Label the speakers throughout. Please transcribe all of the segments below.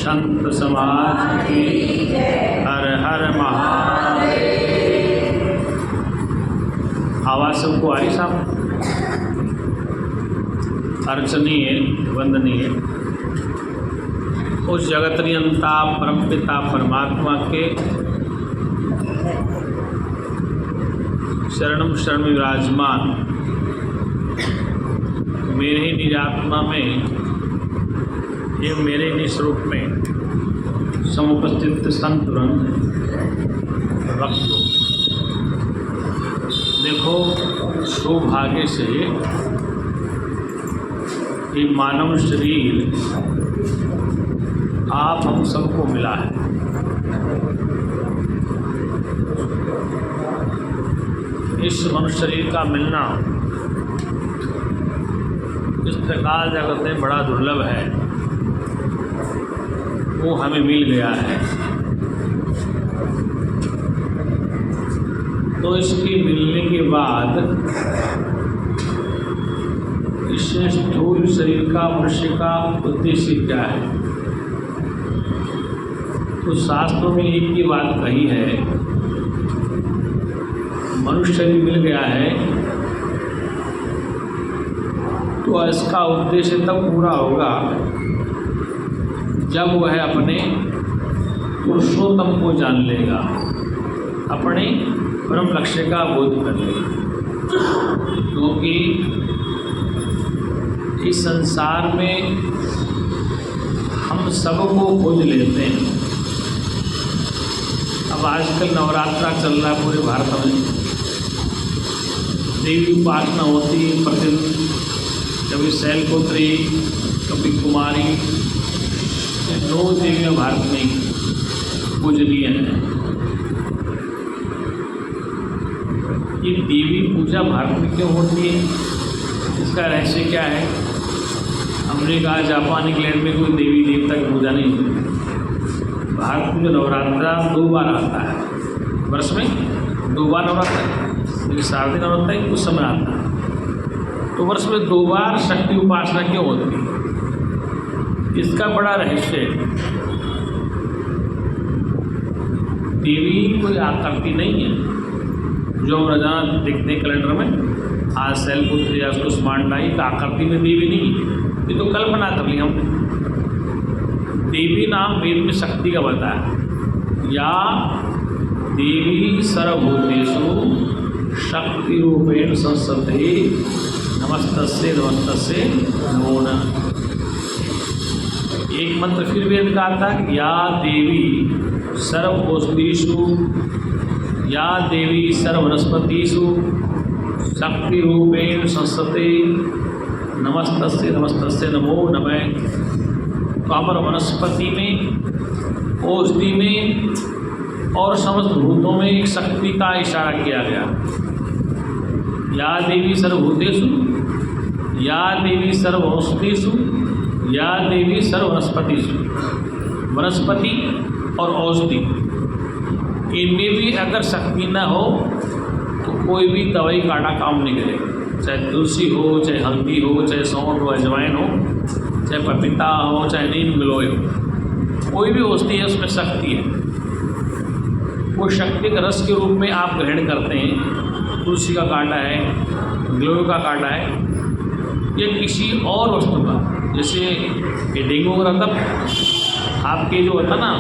Speaker 1: संत समाज की। हर हर महादेव। आवाज़ सबको आ रही साहब? अर्चनीय वंदनीय उस जगत नियंता परमपिता परमात्मा के शरणम शरण में विराजमान मेरे ही निजात्मा में ये मेरे निस्वरूप में समुपस्थित संत वृंद भक्तों, देखो सौभाग्य से ये मानव शरीर आप हम सबको मिला है। इस मनुष्य शरीर का मिलना इस प्रकार जगत में बड़ा दुर्लभ है, वो हमें मिल गया है। तो इसके मिलने के बाद इस स्थूल शरीर का मनुष्य का उद्देश्य क्या है? तो शास्त्रों में एक ही बात कही है, मनुष्य शरीर मिल गया है तो इसका उद्देश्य तब पूरा होगा जब वह अपने पुरुषोत्तम को जान लेगा, अपने परम लक्ष्य का बोध कर लेगा। क्योंकि इस संसार में हम सबको खोज लेते हैं। अब आजकल नवरात्रा चल रहा है पूरे भारत में, देवी उपासना होती है प्रतिदिन, कभी शैलपुत्री, कभी कुमारी, ये 9 देवियाँ भारत में पूजनीय हैं। ये देवी पूजा भारत में क्यों होती है, इसका रहस्य क्या है? अमेरिका, जापान, इंग्लैंड में कोई देवी देवता की पूजा नहीं होती। भारत में जो नवरात्रा 2 बार आता है वर्ष में, 2 बार नवरात्रा, लेकिन शारदीय नवरात्रा कुछ समय आता है। तो वर्ष में 2 बार शक्ति उपासना क्यों होती है? इसका बड़ा रहस्य है। देवी कोई आकृति नहीं है जो हम रोजाना देखते हैं कैलेंडर में, आज शैलपुत्री या उसको स्मार्टाई का आकृति में देवी नहीं है, ये तो कल्पना कर ली हम। देवी नाम वेद में शक्ति का बताया, या देवी सर्वभूतेषु शक्ति रूपेण संस्थिते नमस्तस्यै नमस्तस्यै नमो नमः। एक मंत्र फिर वेद का था, या देवी सर्वौषधीषु, या देवी सर्ववनस्पतिषु शक्ति रूपेण संस्थिते नमस्तस्यै नमस्तस्यै नमो नमः। तो अमर वनस्पति में, औषधि में और समस्त भूतों में एक शक्ति का इशारा किया गया। या देवी सर्वभूतेषु, या देवी सर्वौषधीषु, या देवी सर्ववनस्पतिषु। वनस्पति और औषधि इनमें भी अगर शक्ति न हो तो कोई भी दवाई काटा काम नहीं करेगा। चाहे तुलसी हो, चाहे हल्दी हो, चाहे सौंठ हो, अजवाइन हो, चाहे पपीता हो, चाहे नीम गिलोय हो, कोई भी औषधि है उसमें शक्ति है। वो शक्ति का रस के रूप में आप ग्रहण करते हैं। तुलसी का कांटा है, गिलोय का कांटा है, या किसी और वस्तु का, जैसे ये डेंगू का तब आपके जो होता ना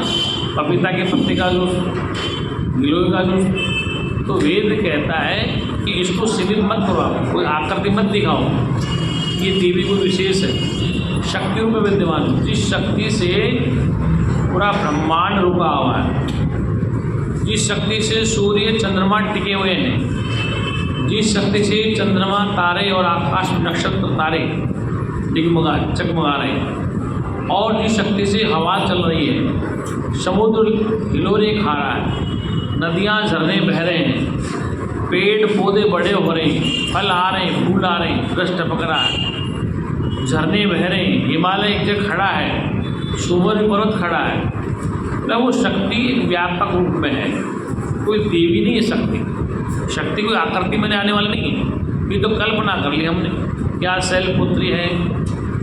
Speaker 1: पपीता के पत्ते का जूस, गिलोय का जूस, तो वेद कहता है कि इसको सीमित मत करो, कोई आकृति मत दिखाओ, ये देवी को विशेष है, शक्ति रूप में विद्यमान, जिस शक्ति से पूरा ब्रह्मांड रुका हुआ है, जिस शक्ति से सूर्य चंद्रमा टिके हुए हैं, जिस शक्ति से चंद्रमा तारे और आकाश में नक्षत्र तारे चकमगा रहे हैं, और जिस शक्ति से हवा चल रही है, समुद्र हिलोरे खा रहा है, नदियाँ झरने बह रहे हैं, पेड़ पौधे बड़े हो रहे हैं, फल आ रहे हैं, फूल आ रहे हैं, रस टपक रहा है, झरने बह रहे हैं, हिमालय एक जगह खड़ा है, सुमेरु पर्वत खड़ा है। मतलब वो शक्ति व्यापक रूप में है, कोई देवी नहीं है शक्ति। शक्ति कोई आकृति में आने वाली नहीं है, ये तो कल्पना कर ली हमने। क्या शैलपुत्री है,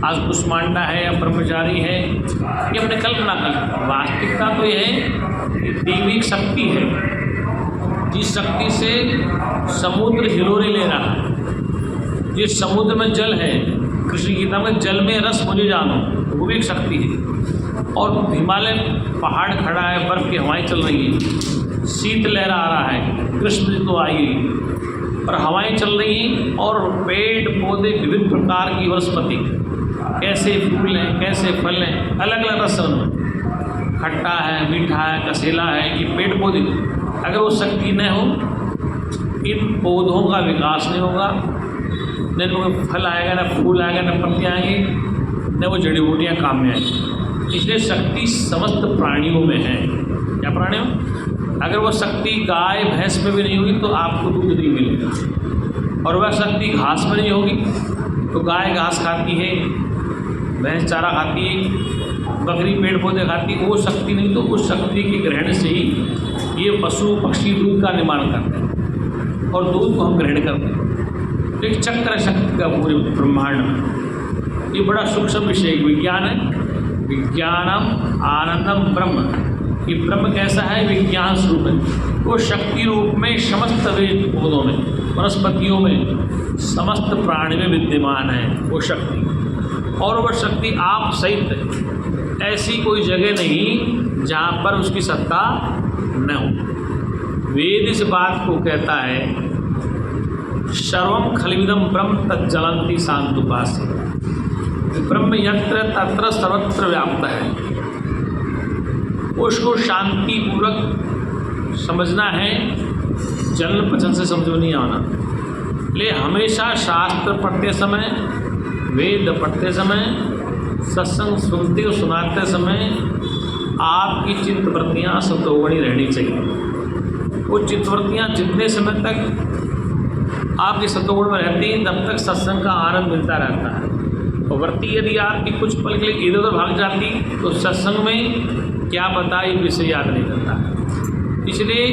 Speaker 1: आज कुष्मांडा है या ब्रह्मचारी है, ये अपने कल्पना कर। वास्तविकता तो ये है कि दैविक शक्ति है, जिस शक्ति से समुद्र हिलोरे ले रहा है, जिस समुद्र में जल है, कृष्ण गीता में जल में रस मुझे जानो, वो भी एक शक्ति है। और हिमालय पहाड़ खड़ा है, बर्फ़ की हवाएं चल रही हैं, शीत लहरा आ रहा है, ग्रीष्म ऋतु आई है और हवाएं चल रही हैं, और पेड़ पौधे विभिन्न प्रकार की वनस्पति, कैसे फूल हैं, कैसे फल हैं, अलग अलग रस उनमें, खट्टा है, मीठा है, कसेला है, ये पेड़ पौधे। अगर वो शक्ति न हो, इन पौधों का विकास नहीं होगा, न इनमें फल आएगा, न फूल आएगा, न पत्तियाँ आएंगी, न वो जड़ी बूटियाँ काम में आएंगी। इसलिए शक्ति समस्त प्राणियों में है। क्या प्राणियों? अगर वो शक्ति गाय भैंस में भी नहीं होगी तो आपको दूध नहीं मिलेगा, और वह शक्ति घास में नहीं होगी तो गाय घास खाती है, भैंस चारा खाती है, बकरी पेड़ पौधे खाती है। वो शक्ति नहीं, तो उस शक्ति के ग्रहण से ही ये पशु पक्षी दूध का निर्माण करते हैं और दूध को हम ग्रहण करते हैं। तो एक चक्र शक्ति का पूरे ब्रह्मांड में, ये बड़ा सूक्ष्म विषय विज्ञान है। विज्ञानम आनंदम ब्रह्म, कि ब्रह्म कैसा है? विज्ञान स्वरूप है। वो शक्ति रूप में समस्त पौधों में, वनस्पतियों में, समस्त प्राणी में विद्यमान है वो शक्ति। और वह शक्ति आप सहित है, ऐसी कोई जगह नहीं जहाँ पर उसकी सत्ता न हो। वेद इस बात को कहता है, सर्वम खलविदम ब्रह्म तज्जलंति शांतुपासी, ब्रह्म यत्र तत्र सर्वत्र व्याप्त है। उसको शांति पूर्वक समझना है, जलन पचन से समझो नहीं आना। इसलिए हमेशा शास्त्र पढ़ते समय, वेद पढ़ते समय, सत्संग सुनते और सुनाते समय आपकी चित्तवृत्तियाँ सतोगुणी रहनी चाहिए। वो चित्तवृत्तियाँ जितने समय तक आपके सतोगुण में रहती हैं, तब तक सत्संग का आनंद मिलता रहता है। और वृत्ति यदि आपकी कुछ पल के लिए इधर उधर भाग जाती तो सत्संग में क्या पता ये विषय याद नहीं करता। इसलिए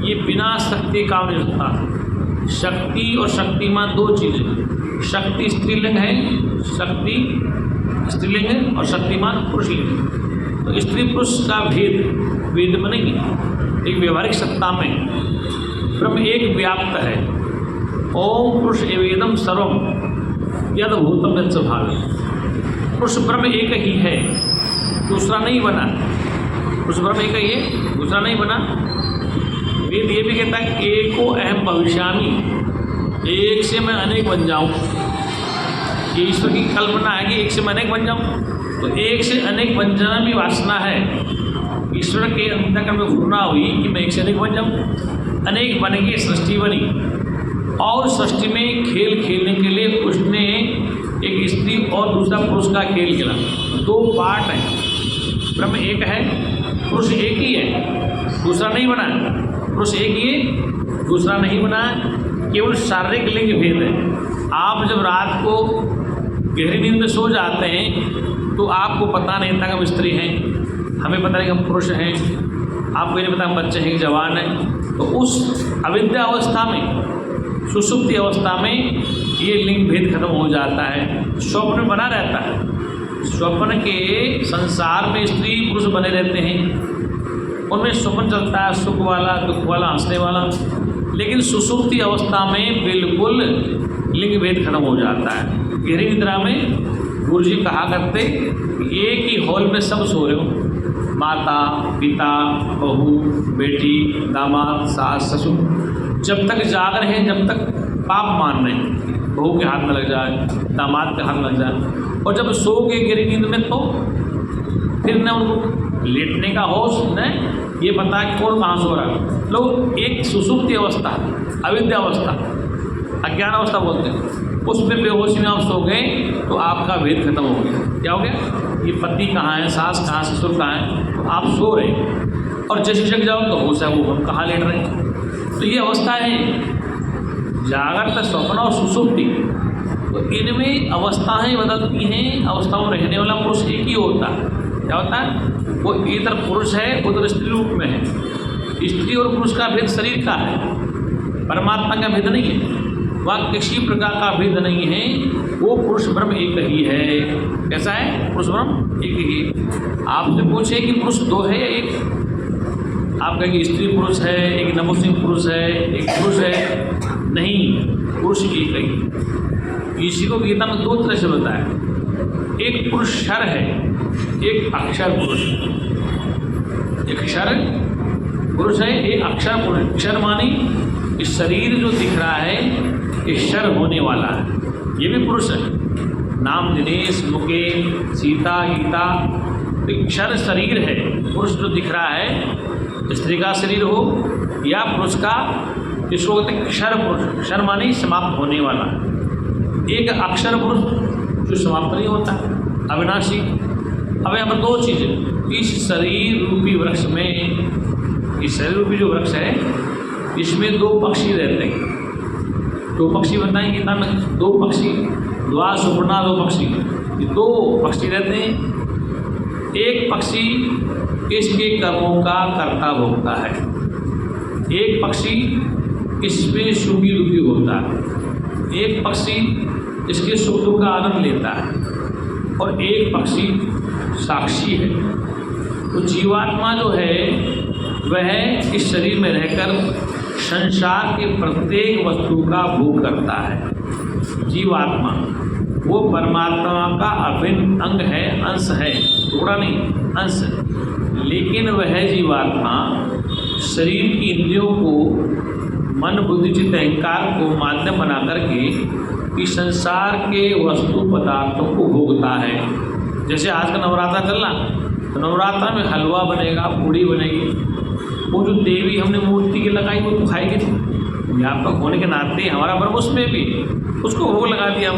Speaker 1: ये बिना शक्ति काम नहीं होता। शक्ति और शक्तिमान दो चीज़ें, शक्ति स्त्रीलिंग है, शक्ति स्त्रीलिंग है, और शक्तिमान पुरुषलिंग। तो स्त्री पुरुष का भेद वेद में नहीं है। एक व्यवहारिक सत्ता में ब्रह्म एक व्याप्त है। ओम पुरुष एवेदम सर्वम यद भूतम यत् भावे। पुरुष ब्रह्म एक ही है, दूसरा नहीं बना। पुरुष ब्रह्म एक ही है, दूसरा नहीं बना। वेद ये भी कहता है एको अहम भविष्यामि, एक से मैं अनेक बन जाऊँ। ये ईश्वर की कल्पना है कि एक से मैं अनेक बन जाऊँ। तो एक से अनेक बन जाना भी वासना है। ईश्वर के अंतःकरण में घूमना हुई कि मैं एक से अनेक बन जाऊँ। अनेक बन के सृष्टि बनी, और सृष्टि में खेल खेलने के लिए उसने एक स्त्री और दूसरा पुरुष का खेल खेला। दो पार्ट हैं, ब्रह्म एक है, पुरुष एक ही है, दूसरा नहीं बना। पुरुष एक ही है, दूसरा नहीं बना, केवल शारीरिक लिंग भेद है। आप जब रात को गहरी नींद में सो जाते हैं तो आपको पता नहीं था कि हम स्त्री हैं, हमें पता नहीं कि हम पुरुष हैं, आपको नहीं पता हम बच्चे हैं कि जवान हैं। तो उस अविद्या अवस्था में, सुषुप्ति अवस्था में ये लिंग भेद खत्म हो जाता है। स्वप्न बना रहता है। स्वप्न के संसार में स्त्री पुरुष बने रहते हैं, उनमें स्वप्न चलता है, सुख वाला, दुख वाला, हंसने वाला। लेकिन सुषुप्ति अवस्था में बिल्कुल लिंग भेद खत्म हो जाता है। गहरी निद्रा में गुरु जी कहा करते, एक ही हॉल में सब सो रहे हो, माता पिता, बहू बेटी, दामाद, सास ससुर, जब तक जाग रहे हैं, जब तक पाप मान रहे हैं, बहू के हाथ में लग जाए, दामाद के हाथ में लग जाए। और जब सो के गिरी नींद में तो फिर न उनको लेटने का होश, न ये पता कि कौन कहाँ सो रहा है। लोग एक सुसुप्ति अवस्था, अविद्या अवस्था, अज्ञान अवस्था बोलते हैं, उसमें बेहोशी में आप सो गए तो आपका भेद खत्म हो गया। क्या हो गया? ये पति कहाँ है, सास कहाँ, ससुर कहाँ है, तो आप सो रहे हैं। और जैसे जग जाओ तो होश है वो हम कहाँ लेट रहे हैं। तो ये अवस्था है जागृत, स्वप्न और सुषुप्ति। तो इनमें अवस्थाएं बदलती हैं। अवस्थाओं में रहने वाला पुरुष एक ही होता है। क्या होता है? वो इधर पुरुष है, उधर स्त्री रूप में है। स्त्री और पुरुष का भेद शरीर का है, परमात्मा का भेद नहीं है। वहाँ किसी प्रकार का भेद नहीं है। वो पुरुष ब्रह्म एक ही है। कैसा है? पुरुष ब्रह्म एक ही है। आपसे पूछे कि पुरुष दो है या एक? आप कहेंगे स्त्री पुरुष है, एक नपुंसक पुरुष है, एक पुरुष है। नहीं, पुरुष एक ही। इसी को गीता में दो तरह से बताया, एक पुरुष क्षर है, एक अक्षर पुरुष। एक क्षर पुरुष है, एक अक्षर पुरुष। क्षर मानी इस शरीर जो दिख रहा है ये क्षर होने वाला है, ये भी पुरुष है। नाम दिनेश, मुकेश, सीता, गीता, तो क्षर शरीर है। पुरुष जो दिख रहा है स्त्री का शरीर हो या पुरुष का, इसको कहते हैं क्षर पुरुष। क्षर मानी समाप्त होने वाला। एक अक्षर पुरुष जो समाप्त नहीं होता, अविनाशी। अब यहाँ पर दो चीज़ें, इस शरीर रूपी वृक्ष में, इस शरीर रूपी जो वृक्ष है इसमें दो पक्षी रहते हैं। दो पक्षी बताएं गीता में, दो पक्षी, द्वा सुपर्णा, दो पक्षी, ये दो पक्षी रहते हैं। एक पक्षी इसके कर्मों का कर्ता भोगता है, एक पक्षी इसमें सुखी दुखी होता है, एक पक्षी इसके सुख दुख का आनंद लेता है, और एक पक्षी साक्षी है। तो जीवात्मा जो है वह इस शरीर में रहकर संसार के प्रत्येक वस्तु का भोग करता है। जीवात्मा वो परमात्मा का अभिन्न अंग है, अंश है, टुकड़ा नहीं, अंश। लेकिन वह जीवात्मा शरीर की इंद्रियों को, मन बुद्धि चित्त अहंकार को माध्यम बना करके इस संसार के वस्तु पदार्थों को भोगता है। जैसे आज का नवरात्रा चल रहा, तो नवरात्रा में हलवा बनेगा, पूड़ी बनेगी, वो जो देवी हमने मूर्ति की लगाई वो तो खाएगी नहीं। व्यापक होने के नाते हमारा पर्व उसमें भी उसको भोग लगा दिया हम,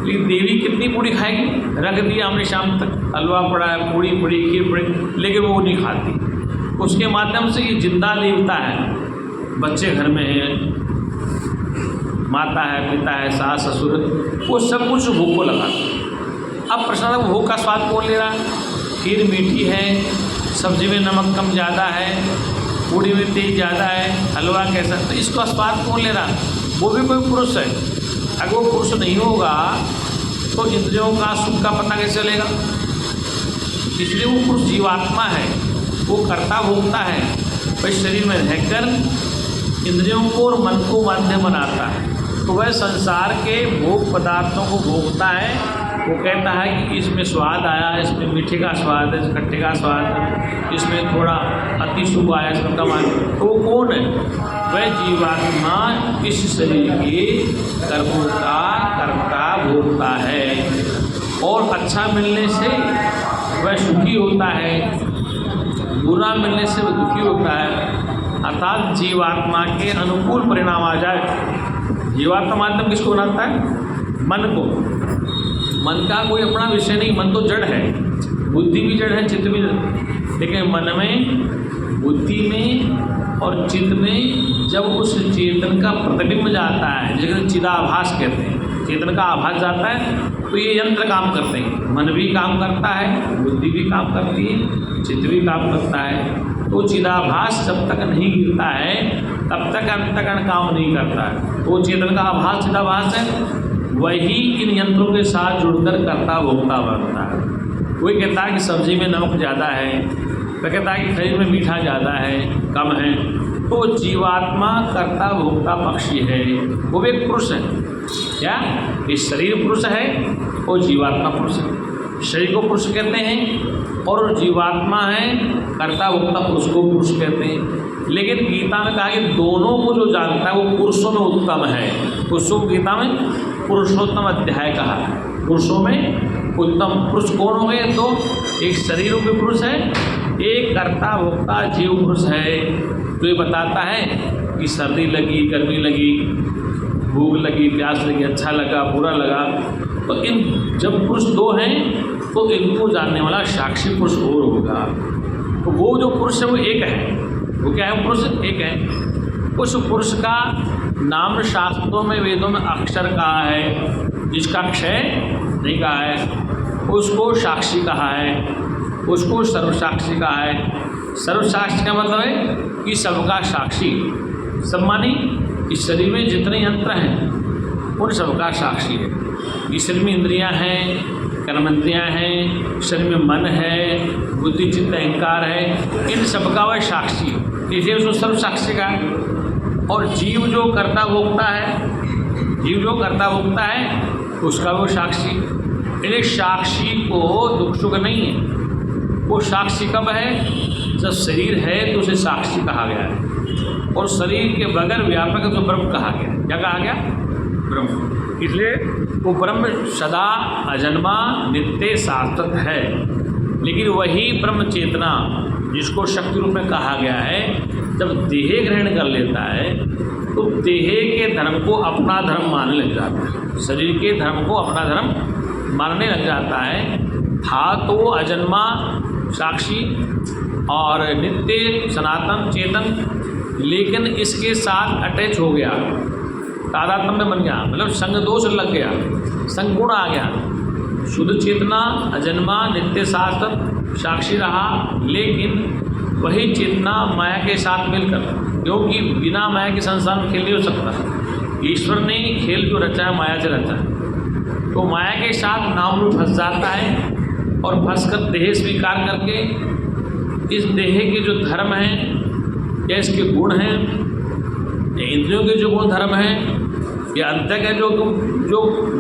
Speaker 1: लेकिन देवी कितनी पूड़ी खाएगी? रख दिया हमने शाम तक, हलवा पड़ा है, पूड़ी पड़ी, खीर पड़ी, लेकिन वो नहीं खाती। उसके माध्यम से ये जिंदा देवता है। बच्चे घर में हैं, माता है, पिता है, सास ससुर, वो सब कुछ भोग को लगाता। अब प्रश्न है भोग का स्वाद कौन ले रहा है? खीर मीठी है, सब्जी में नमक कम ज़्यादा है, पूड़ी में तेज ज़्यादा है, हलवा कैसा, तो इसका स्वाद कौन ले रहा? वो भी कोई पुरुष है। अगर वो पुरुष नहीं होगा तो इंद्रियों का सुख का पता कैसे चलेगा? इसलिए वो पुरुष जीवात्मा है, वो कर्ता भोगता है, वह शरीर में रहकर इंद्रियों को और मन को माध्यम बनाता है। तो वह संसार के भोग पदार्थों को भोगता है। वो कहता है कि इसमें स्वाद आया, इसमें मीठे का स्वाद है, खट्टे का स्वाद है, इसमें थोड़ा अति शुभ आया, इसमें कम आया। तो वो कौन है? वह जीवात्मा इस शरीर के कर्मों का कर्ता भोगता है। और अच्छा मिलने से वह सुखी होता है, बुरा मिलने से वह दुखी होता है। अर्थात जीवात्मा के अनुकूल परिणाम आ जाए। जीवात्मा माध्यम किसको बनाता है? मन को। मन का कोई अपना विषय नहीं, मन तो जड़ है, बुद्धि भी जड़ है, चित्त भी जड़। लेकिन मन में, बुद्धि में और चित्त में जब उस चेतन का प्रतिबिंब जाता है, जिसे चिदाभास कहते हैं, चेतन का आभास जाता है, तो ये यंत्र काम करते हैं। मन भी काम करता है, बुद्धि भी काम करती है, चित्त भी काम करता है। तो चिदाभास जब तक नहीं गिरता है तब तक अंतःकरण काम नहीं करता है। तो चेतन का आभास चिदाभास है, वही इन यंत्रों के साथ जुड़कर कर्ता भोक्ता बनता है। कोई कहता है कि सब्जी में नमक ज़्यादा है, वह कहता है कि शरीर में मीठा ज़्यादा है, कम है। तो जीवात्मा कर्ता भोक्ता पक्षी है, वो भी एक पुरुष है। क्या ये शरीर पुरुष है और जीवात्मा पुरुष है? शरीर को पुरुष कहते हैं और जीवात्मा है कर्ता भोक्ता, पुरुष को पुरुष कहते हैं। लेकिन गीता में कहा कि दोनों को जो जानता है वो पुरुषों में उत्तम है। पुरुषों गीता में पुरुषोत्तम अध्याय कहा है। पुरुषों में उत्तम पुरुष कौन हो गए? तो एक शरीर रूपी पुरुष है, एक कर्ता भोक्ता जीव पुरुष है। तो ये बताता है कि सर्दी लगी, गर्मी लगी, भूख लगी, प्यास लगी, अच्छा लगा, बुरा लगा, तो इन जब पुरुष दो हैं तो इनको जानने वाला साक्षी पुरुष और होगा। तो वो जो पुरुष है वो एक है। वो क्या है? पुरुष एक है। उस पुरुष का नाम शास्त्रों में, वेदों में अक्षर कहा है, जिसका क्षय नहीं कहा है, उसको साक्षी कहा है, उसको सर्वसाक्षी कहा है। सर्वसाक्षी का मतलब है कि सबका साक्षी। सब मानी इस शरीर में जितने यंत्र हैं उन सबका साक्षी है। ये शरीर में इंद्रियां हैं, कर्मेंद्रियां हैं, शरीर में मन है, बुद्धि चित्त अहंकार है, इन सबका वह साक्षी है, इसलिए उसको सर्व साक्षी का है। और जीव जो कर्ता भोक्ता है, जीव जो कर्ता भोक्ता है उसका वो साक्षी। इसलिए साक्षी को दुख सुख नहीं है। वो साक्षी कब है? जब शरीर है तो उसे साक्षी कहा गया है, और शरीर के बगैर व्यापक तो ब्रह्म कहा गया। क्या कहा गया? ब्रह्म। इसलिए वो ब्रह्म सदा अजन्मा नित्य शाश्वत है। लेकिन वही ब्रह्म चेतना जिसको शक्ति रूप में कहा गया है, जब देह ग्रहण कर लेता है तो देह के धर्म को अपना धर्म मानने लग जाता है, शरीर के धर्म को अपना धर्म मानने लग जाता है। था तो अजन्मा साक्षी और नित्य सनातन चेतन, लेकिन इसके साथ अटैच हो गया, तादात्म्य बन गया, मतलब संग दोष लग गया, संग गुण आ गया। शुद्ध चेतना अजन्मा नित्य शाश्वत साक्षी रहा, लेकिन वही चेतना माया के साथ मिलकर, क्योंकि बिना माया के संसार में खेल नहीं हो सकता। ईश्वर ने खेल जो रचा है माया से रचा है, तो माया के साथ नाम रूप फंस जाता है, और फंस कर देह स्वीकार करके इस देह के जो धर्म हैं या इसके गुण हैं, या इंद्रियों के जो गुण धर्म हैं, या अंत के जो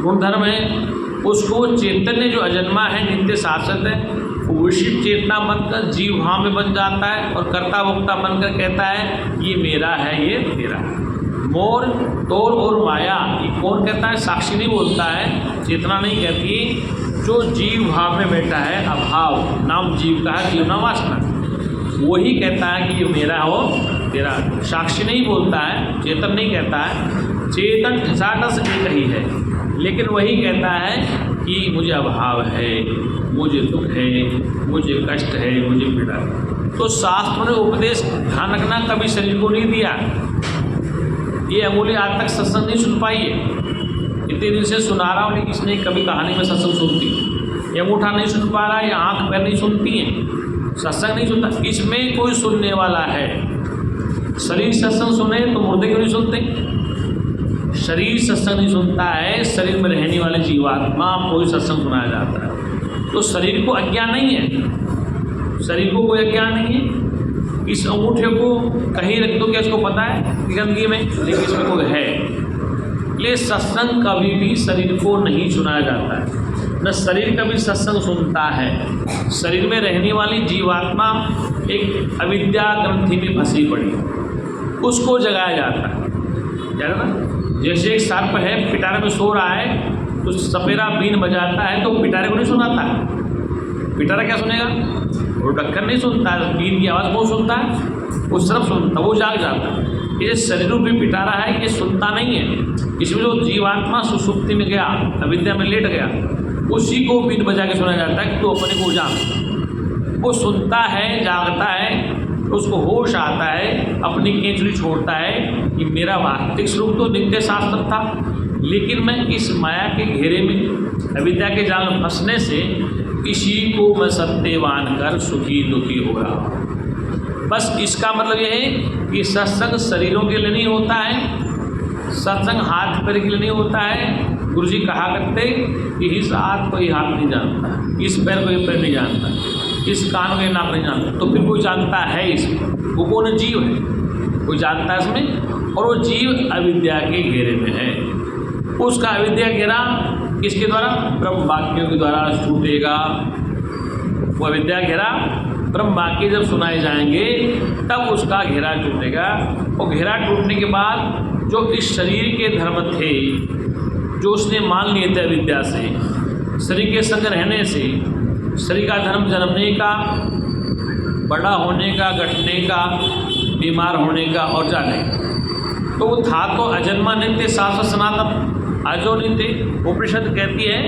Speaker 1: गुण धर्म हैं, उसको चैतन्य जो अजन्मा है नित्य शाश्वत है, उसी चेतना बनकर जीव वहाँ में बन जाता है, और कर्ता भोक्ता बनकर कहता है ये मेरा है, ये तेरा है। मोर तोर और माया, ये कौन कहता है? साक्षी नहीं बोलता है, चेतना नहीं कहती। जो जीव भाव में बैठा है, अभाव नाम जीव का है, जीव नाम वासना, वही कहता है कि ये मेरा हो तेरा। साक्षी नहीं बोलता है, चेतन नहीं कहता है। चेतन ठसाठस एक ही है, लेकिन वही कहता है कि मुझे अभाव है, मुझे दुख है, मुझे कष्ट है, मुझे पीड़ा है। तो शास्त्र ने उपदेश ध्यान रखना कभी शरीर को नहीं दिया। ये अंगुली आज तक सत्संग नहीं सुन पाई है, इतने दिन से सुना रहा हूँ, लेकिन इसने कभी कहानी में सत्संग सुनती, ये अंगूठा नहीं सुन पा रहा, या आँख पैर नहीं सुनती हैं, सत्संग नहीं सुनता। इसमें कोई सुनने वाला है? शरीर सत्संग सुने तो मुर्दे क्यों नहीं सुनते? शरीर सत्संग नहीं सुनता है, शरीर में रहने वाले जीवात्मा कोई सत्संग सुनाया जाता है। तो शरीर को अज्ञान नहीं है, शरीर को कोई अज्ञान नहीं है। इस अंगूठे को कहीं रख दो, क्या इसको पता है गंदगी में? लेकिन इसमें कोई है। इसलिए सत्संग कभी भी शरीर को नहीं सुनाया जाता है, न शरीर कभी सत्संग सुनता है। शरीर में रहने वाली जीवात्मा एक अविद्या ग्रंथि में फंसी पड़ी, उसको जगाया जाता है। क्या ना, जैसे एक सर्प है पिटारे में सो रहा है, तो सपेरा बीन बजाता है तो पिटारे को नहीं सुनाता है। पिटारा क्या सुनेगा? वो ढक्कन नहीं सुनता है, बीन की आवाज़ वो सुनता है, वो सर्प सुनता, वो जाग जाता है। ये शरीर रूपी पिटारा है, ये सुनता नहीं है। इसमें जो जीवात्मा सुसुप्ति में गया, अविद्या में लेट गया, उसी को बीन बजा के सुना जाता है कि तो अपने को जान। वो सुनता है, जागता है, उसको होश आता है, अपनी केंचुली छोड़ता है कि मेरा वास्तविक स्वरूप तो नित्य शाश्वत था, लेकिन मैं इस माया के घेरे में अविद्या के जाल में फंसने से इसी को मैं सत्यवान कर सुखी दुखी हो रहा हूँ। बस इसका मतलब ये है कि सत्संग शरीरों के लिए नहीं होता है, सत्संग हाथ पैर के लिए नहीं होता है। गुरु जी कहा करते कि इस हाथ को ये हाथ नहीं जानता, इस पैर को ये पैर नहीं जानता, इस कान को ये नाक नहीं जानता, तो फिर कोई जानता है इसमें? वो कौन? जीव है, कोई जानता है इसमें। और वो जीव अविद्या के घेरे में है। उसका अविद्या घेरा किसके द्वारा? ब्रह्म वाक्यों के द्वारा छूटेगा। वो अविद्या घेरा ब्रह्म वाक्य जब सुनाए जाएंगे तब उसका घेरा टूटेगा। और घेरा टूटने के बाद जो इस शरीर के धर्म थे, जो उसने मान लिए थे अविद्या से, शरीर के संग रहने से, शरीर का धर्म जन्मने का, बड़ा होने का, घटने का, बीमार होने का और जाने का, तो वो था तो अजन्मा नित्य शाश्वत सनातन अजो नित्य। उपनिषद कहती है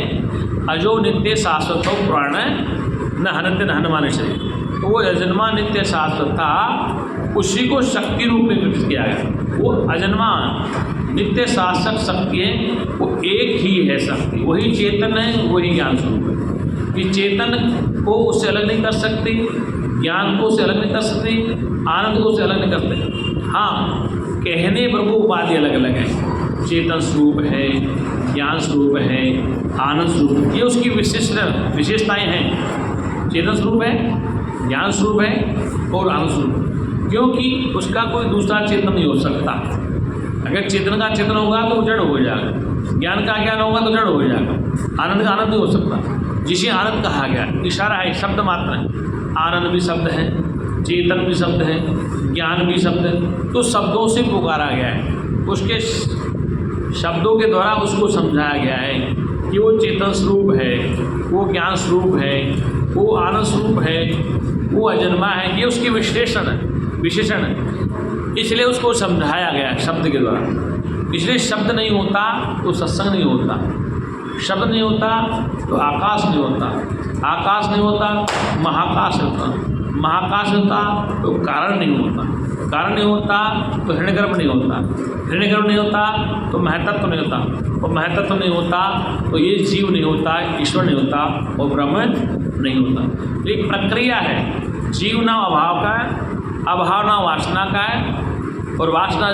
Speaker 1: अजो नित्य शाश्वत हो पुराण न हनते न हनुमान शरीर। तो वो अजन्मा नित्य शाश्वत था, उसी को शक्ति रूप में प्रकट किया गया। वो अजन्मा नित्य शाश्वत शक्ति है, वो एक ही है शक्ति, वही चेतन है, वही ज्ञान स्वरूप है। कि चेतन को उससे अलग नहीं कर सकते, ज्ञान को उससे अलग नहीं कर सकते, आनंद को उससे अलग नहीं करते। हाँ, कहने पर वो उपाधि अलग अलग है, चेतन स्वरूप है, ज्ञान स्वरूप है, आनंद स्वरूप, ये उसकी विशेषताएं हैं। चेतन स्वरूप है, ज्ञान स्वरूप है और आनंद स्वरूप, क्योंकि उसका कोई दूसरा चेतन नहीं हो सकता। अगर चेतन का चेतन होगा तो जड़ हो जाएगा, ज्ञान का ज्ञान होगा तो जड़ हो जाएगा, आनंद का आनंद नहीं हो सकता। जिसे आनंद कहा गया, इशारा है, शब्द मात्र है। आनंद भी शब्द है, चेतन भी शब्द है, ज्ञान भी शब्द है, तो शब्दों से पुकारा गया है। उसके शब्दों के द्वारा उसको समझाया गया है कि वो चेतन स्वरूप है, वो ज्ञान स्वरूप है, वो आनंद स्वरूप है, वो अजन्मा है। ये उसकी विशेषण है, इसलिए उसको समझाया गया है शब्द के द्वारा। इसलिए शब्द नहीं होता तो सत्संग नहीं होता, शब्द नहीं होता तो आकाश नहीं होता, आकाश नहीं होता महाकाश होता, महाकाश होता तो कारण नहीं होता, कारण नहीं होता तो हिरण्यगर्भ नहीं होता, हिरण्यगर्भ नहीं होता तो महतत्व नहीं होता, और महतत्व नहीं होता तो ये जीव नहीं होता, ईश्वर नहीं होता और ब्रह्म नहीं होता। एक प्रक्रिया है, जीव ना अभाव का है, अभाव ना वासना का है, और वासना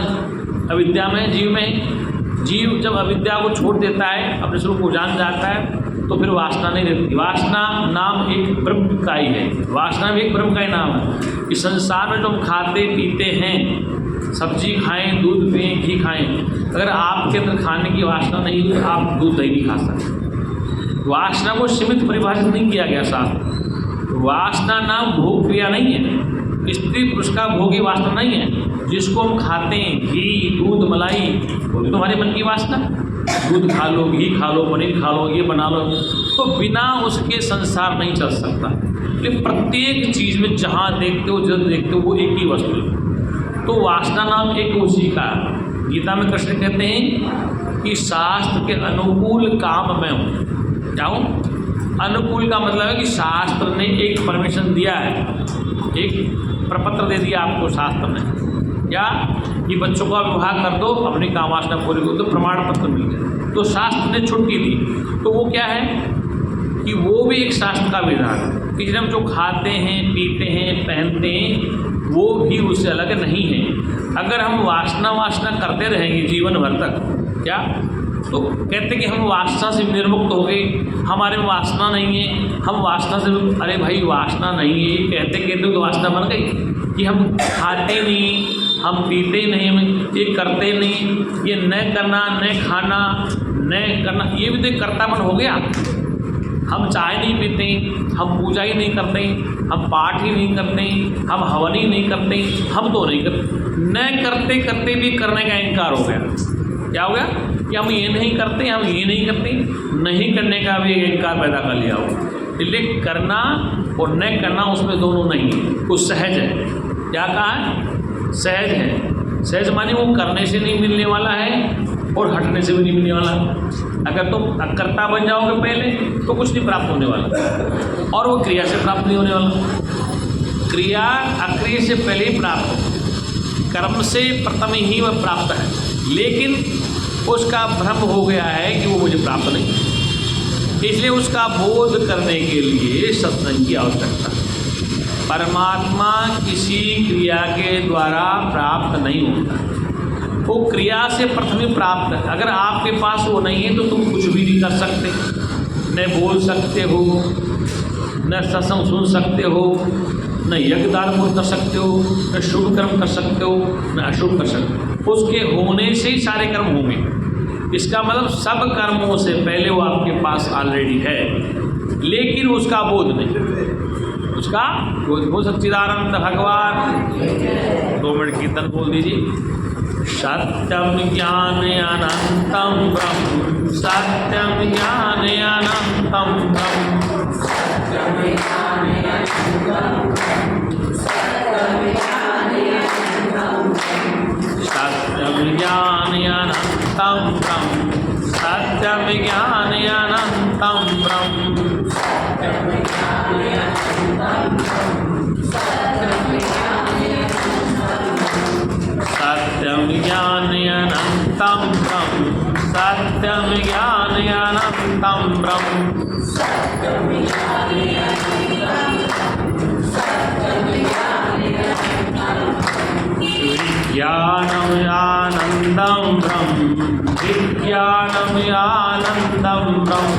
Speaker 1: अविद्या में, जीव में। जीव जब अविद्या को छोड़ देता है, अपने स्वरूप को जान जाता है, तो फिर वासना नहीं रहती। वासना नाम एक ब्रह्म का ही है, वासना भी एक ब्रह्म का ही नाम है। इस संसार में जो हम खाते पीते हैं, सब्जी खाएं, दूध पिएं, घी खाएं, अगर आपके अंदर खाने की वासना नहीं है तो आप दूध दही नहीं खा सकते। वासना को सीमित परिभाषित नहीं किया गया साथ। वासना नाम भोग क्रिया नहीं है, स्त्री पुरुष का भोगी वासना नहीं है। जिसको हम खाते हैं, घी, दूध, मलाई, वो भी तुम्हारे मन की वासना। दूध खा लो, घी खा लो, पनीर खा लो, ये बना लो, तो बिना उसके संसार नहीं चल सकता। लेकिन प्रत्येक चीज़ में जहाँ देखते हो, जब देखते हो, वो एक ही वस्तु है। तो वासना नाम एक उसी का। गीता में कृष्ण कहते हैं कि शास्त्र के अनुकूल काम में हूँ। क्या हूँ? अनुकूल का मतलब है कि शास्त्र ने एक परमिशन दिया है, एक प्रपत्र दे दिया आपको शास्त्र ने, क्या कि बच्चों का विवाह कर दो, अपनी कामवासना पूरी कर दो, प्रमाण पत्र मिल गया। तो शास्त्र ने छुट्टी दी, तो वो क्या है कि वो भी एक शास्त्र का विधान है। कि हम जो खाते हैं, पीते हैं, पहनते हैं, वो भी उससे अलग नहीं है। अगर हम वासना करते रहेंगे जीवन भर तक, क्या तो कहते कि हम वासना से निर्मुक्त हो गए, हमारे में वासना नहीं है, हम वासना से, अरे भाई वासना नहीं है कहते तो वासना बन गई कि हम खाते नहीं, हम पीते नहीं, हम ये करते नहीं, ये न करना, न खाना, न करना, ये भी तो कर्तापन हो गया। हम चाय नहीं पीते, हम पूजा ही नहीं करते, हम पाठ ही नहीं करते, हम हवन ही नहीं करते, हम तो नहीं करते, न करते करते भी करने का इनकार हो गया। क्या हो गया कि हम ये नहीं करते, हम ये नहीं करते, नहीं करने का भी इनकार पैदा कर लिया हो। इसलिए करना और न करना उसमें दोनों नहीं है, वो सहज है। क्या कहा है? सहज है। सहज माने वो करने से नहीं मिलने वाला है और हटने से भी नहीं मिलने वाला। अगर तुम कर्ता बन जाओगे पहले तो कुछ नहीं प्राप्त होने वाला, और वो क्रिया से प्राप्त नहीं होने वाला। क्रिया अक्रिय से पहले ही प्राप्त है, कर्म से प्रथम ही वह प्राप्त है, लेकिन उसका भ्रम हो गया है कि वो मुझे प्राप्त नहीं, इसलिए उसका बोध करने के लिए सत्संग की आवश्यकता है। परमात्मा किसी क्रिया के द्वारा प्राप्त नहीं होता, वो क्रिया से प्रथम ही प्राप्त है। अगर आपके पास वो नहीं है तो तुम कुछ भी नहीं कर सकते, न बोल सकते हो, न सत्संग सुन सकते हो, न यज्ञ दान पुण्य कर सकते हो, न शुभ कर्म कर सकते हो, न अशुभ कर सकते हो। उसके होने से ही सारे कर्म होंगे। इसका मतलब सब कर्मों से पहले वो आपके पास ऑलरेडी है, लेकिन उसका बोध नहीं। उसका बोध सच्चिदानंद भगवान 2 मिनट कीर्तन बोल दीजिए। सत्यम ज्ञान अनंतम ब्रह्म, सत्यम ज्ञान अनंतम ब्रह्म, सत्यम ज्ञान अनंतम ब्रह्म, सत्यम ज्ञान अनंतम ब्रह्म। सत्यम ज्ञान अनंतम ब्रह्म, सत्यम ज्ञान अनंतम ब्रह्म, ज्ञानम आनंदम ब्रह्म, विज्ञानम आनंदम ब्रह्म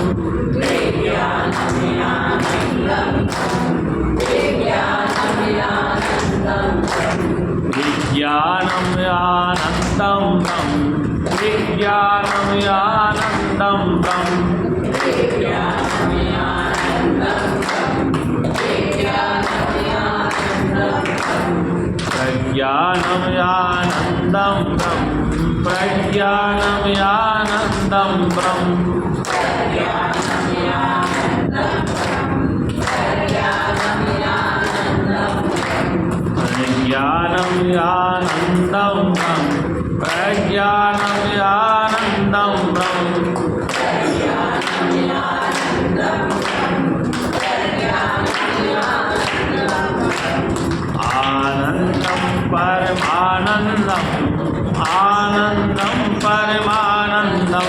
Speaker 1: विज्ञानम आनंदम ब्रह्म विज्ञानम आनंदम ब्रह्म प्रज्ञानम आनंदम ब्रह्म प्रज्ञानम आनंदम ब्रह्म प्रज्ञानम आनंदम ब्रह्म प्रज्ञानम आनंदम ब्रह्म आनंदम परमानंदम आनंदम परमानंदम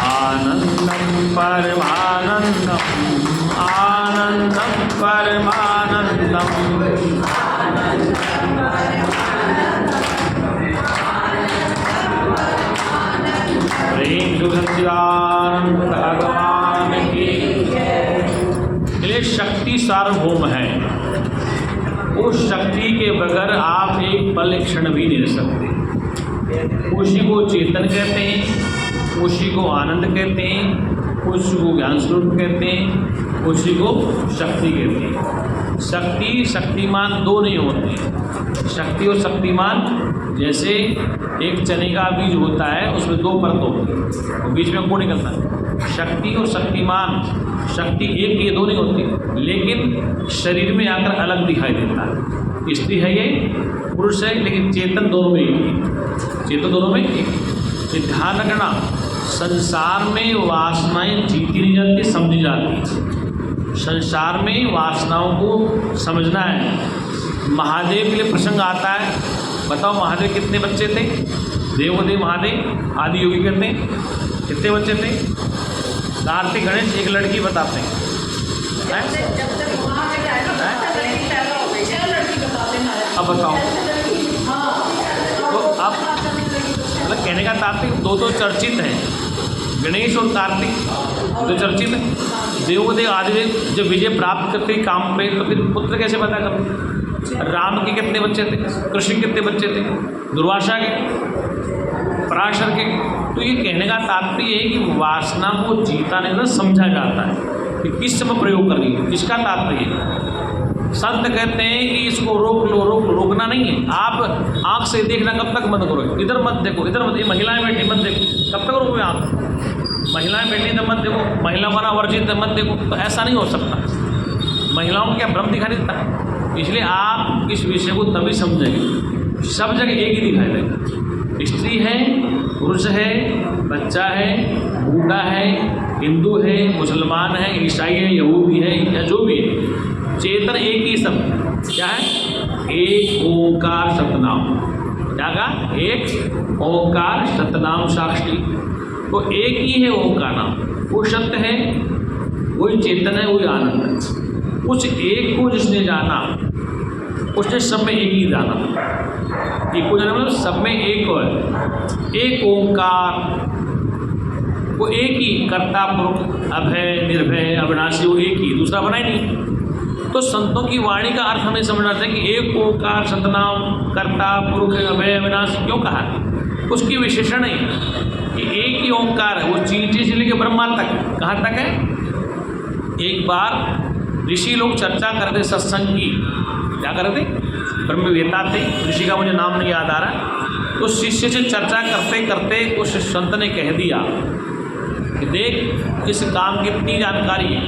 Speaker 1: आनंदम परमानंदम आनंदम परमानंदम प्रेम सच्चिदानंद भगवान की। इसलिए शक्ति सार्वभौम है। उस शक्ति के बगैर आप एक पल एक क्षण भी नहीं रह सकते। उसी को चेतन कहते हैं, उसी को आनंद कहते हैं, उसी को ज्ञान स्वरूप कहते हैं, उसी को शक्ति कहते हैं। शक्ति शक्तिमान दो नहीं होते। शक्ति और शक्तिमान जैसे एक चने का बीज होता है, उसमें दो परत होती है, और बीच में कौन निकलता है? शक्ति और शक्तिमान, शक्ति एक ये दो नहीं होती, लेकिन शरीर में आकर अलग दिखाई देता है। स्त्री है ये, पुरुष है, लेकिन चेतन दोनों में एक है। चेतन दोनों में एक। ये ध्यान रखना, संसार में वासनाएं जीती नहीं जाती, समझी जाती। संसार में वासनाओं को समझना है। महादेव के लिए प्रसंग आता है, बताओ महादेव कितने बच्चे थे? देवदेव महादेव आदि योगी कहते हैं, कितने बच्चे थे? कार्तिक गणेश एक लड़की बताते हैं। अब बताओ, तो अब मतलब कहने का तात्पर्य दो चर्चित हैं, गणेश और कार्तिक दो चर्चित हैं। देवदेव आदिदेव जब विजय प्राप्त करते काम पे, तो फिर पुत्र कैसे पता करते? राम के कितने बच्चे थे? कृष्ण के कितने बच्चे थे? दुर्वासा के, पराशर के। तो ये कहने का तात्पर्य है कि वासना को जीता नहीं, समझा जाता है कि किस समय प्रयोग करनी है, किसका तात्पर्य है। संत कहते हैं कि इसको रोक लो, रोकना नहीं है। आप आँख से देखना कब तक बंद करो? इधर मत देखो, इधर मत, ये महिलाएं बैठी मत देखो, कब तक रोकोगे आप? महिलाएं बैठी तो मत देखो, महिला बना वर्जित मत देखो, तो ऐसा नहीं हो सकता। महिलाओं को क्या भ्रम दिखाई देता है? इसलिए आप इस विषय को तभी समझेंगे, सब जगह एक ही दिखाई देगा। स्त्री है, पुरुष है, बच्चा है, बूढ़ा है, हिंदू है, मुसलमान है, ईसाई है, यहूदी है, या जो भी है, चेतन एक ही सब। क्या है? एक ओंकार सतनाम। क्या कहा? एक ओंकार सतनाम साक्षी। तो एक ही है ओंकार नाम, वो सत्य है, वही चेतन है, वही आनंद है। उस एक को जिसने जाना, उसने सब में एक ही जाना। एक को जाना मतलब सब में एक है। एक ओंकार, वो एक ही, कर्ता पुरुष, अभय निर्भय अविनाशी, वो एक ही, दूसरा बना ही नहीं। तो संतों की वाणी का अर्थ हमें समझना चाहिए कि एक ओंकार सतनाम, कर्ता पुरुष अभय अविनाशी क्यों कहा? उसकी विशेषण है कि एक ही ओंकार है, वो चींटी से लेकर ब्रह्मा तक। कहाँ तक है? एक बार ऋषि लोग चर्चा करते सत्संग की, क्या करते? ब्रह्मवेता थे, ऋषि का मुझे नाम नहीं याद आ रहा। तो शिष्य से चर्चा करते करते उस संत ने कह दिया कि देख, इस काम की इतनी जानकारी है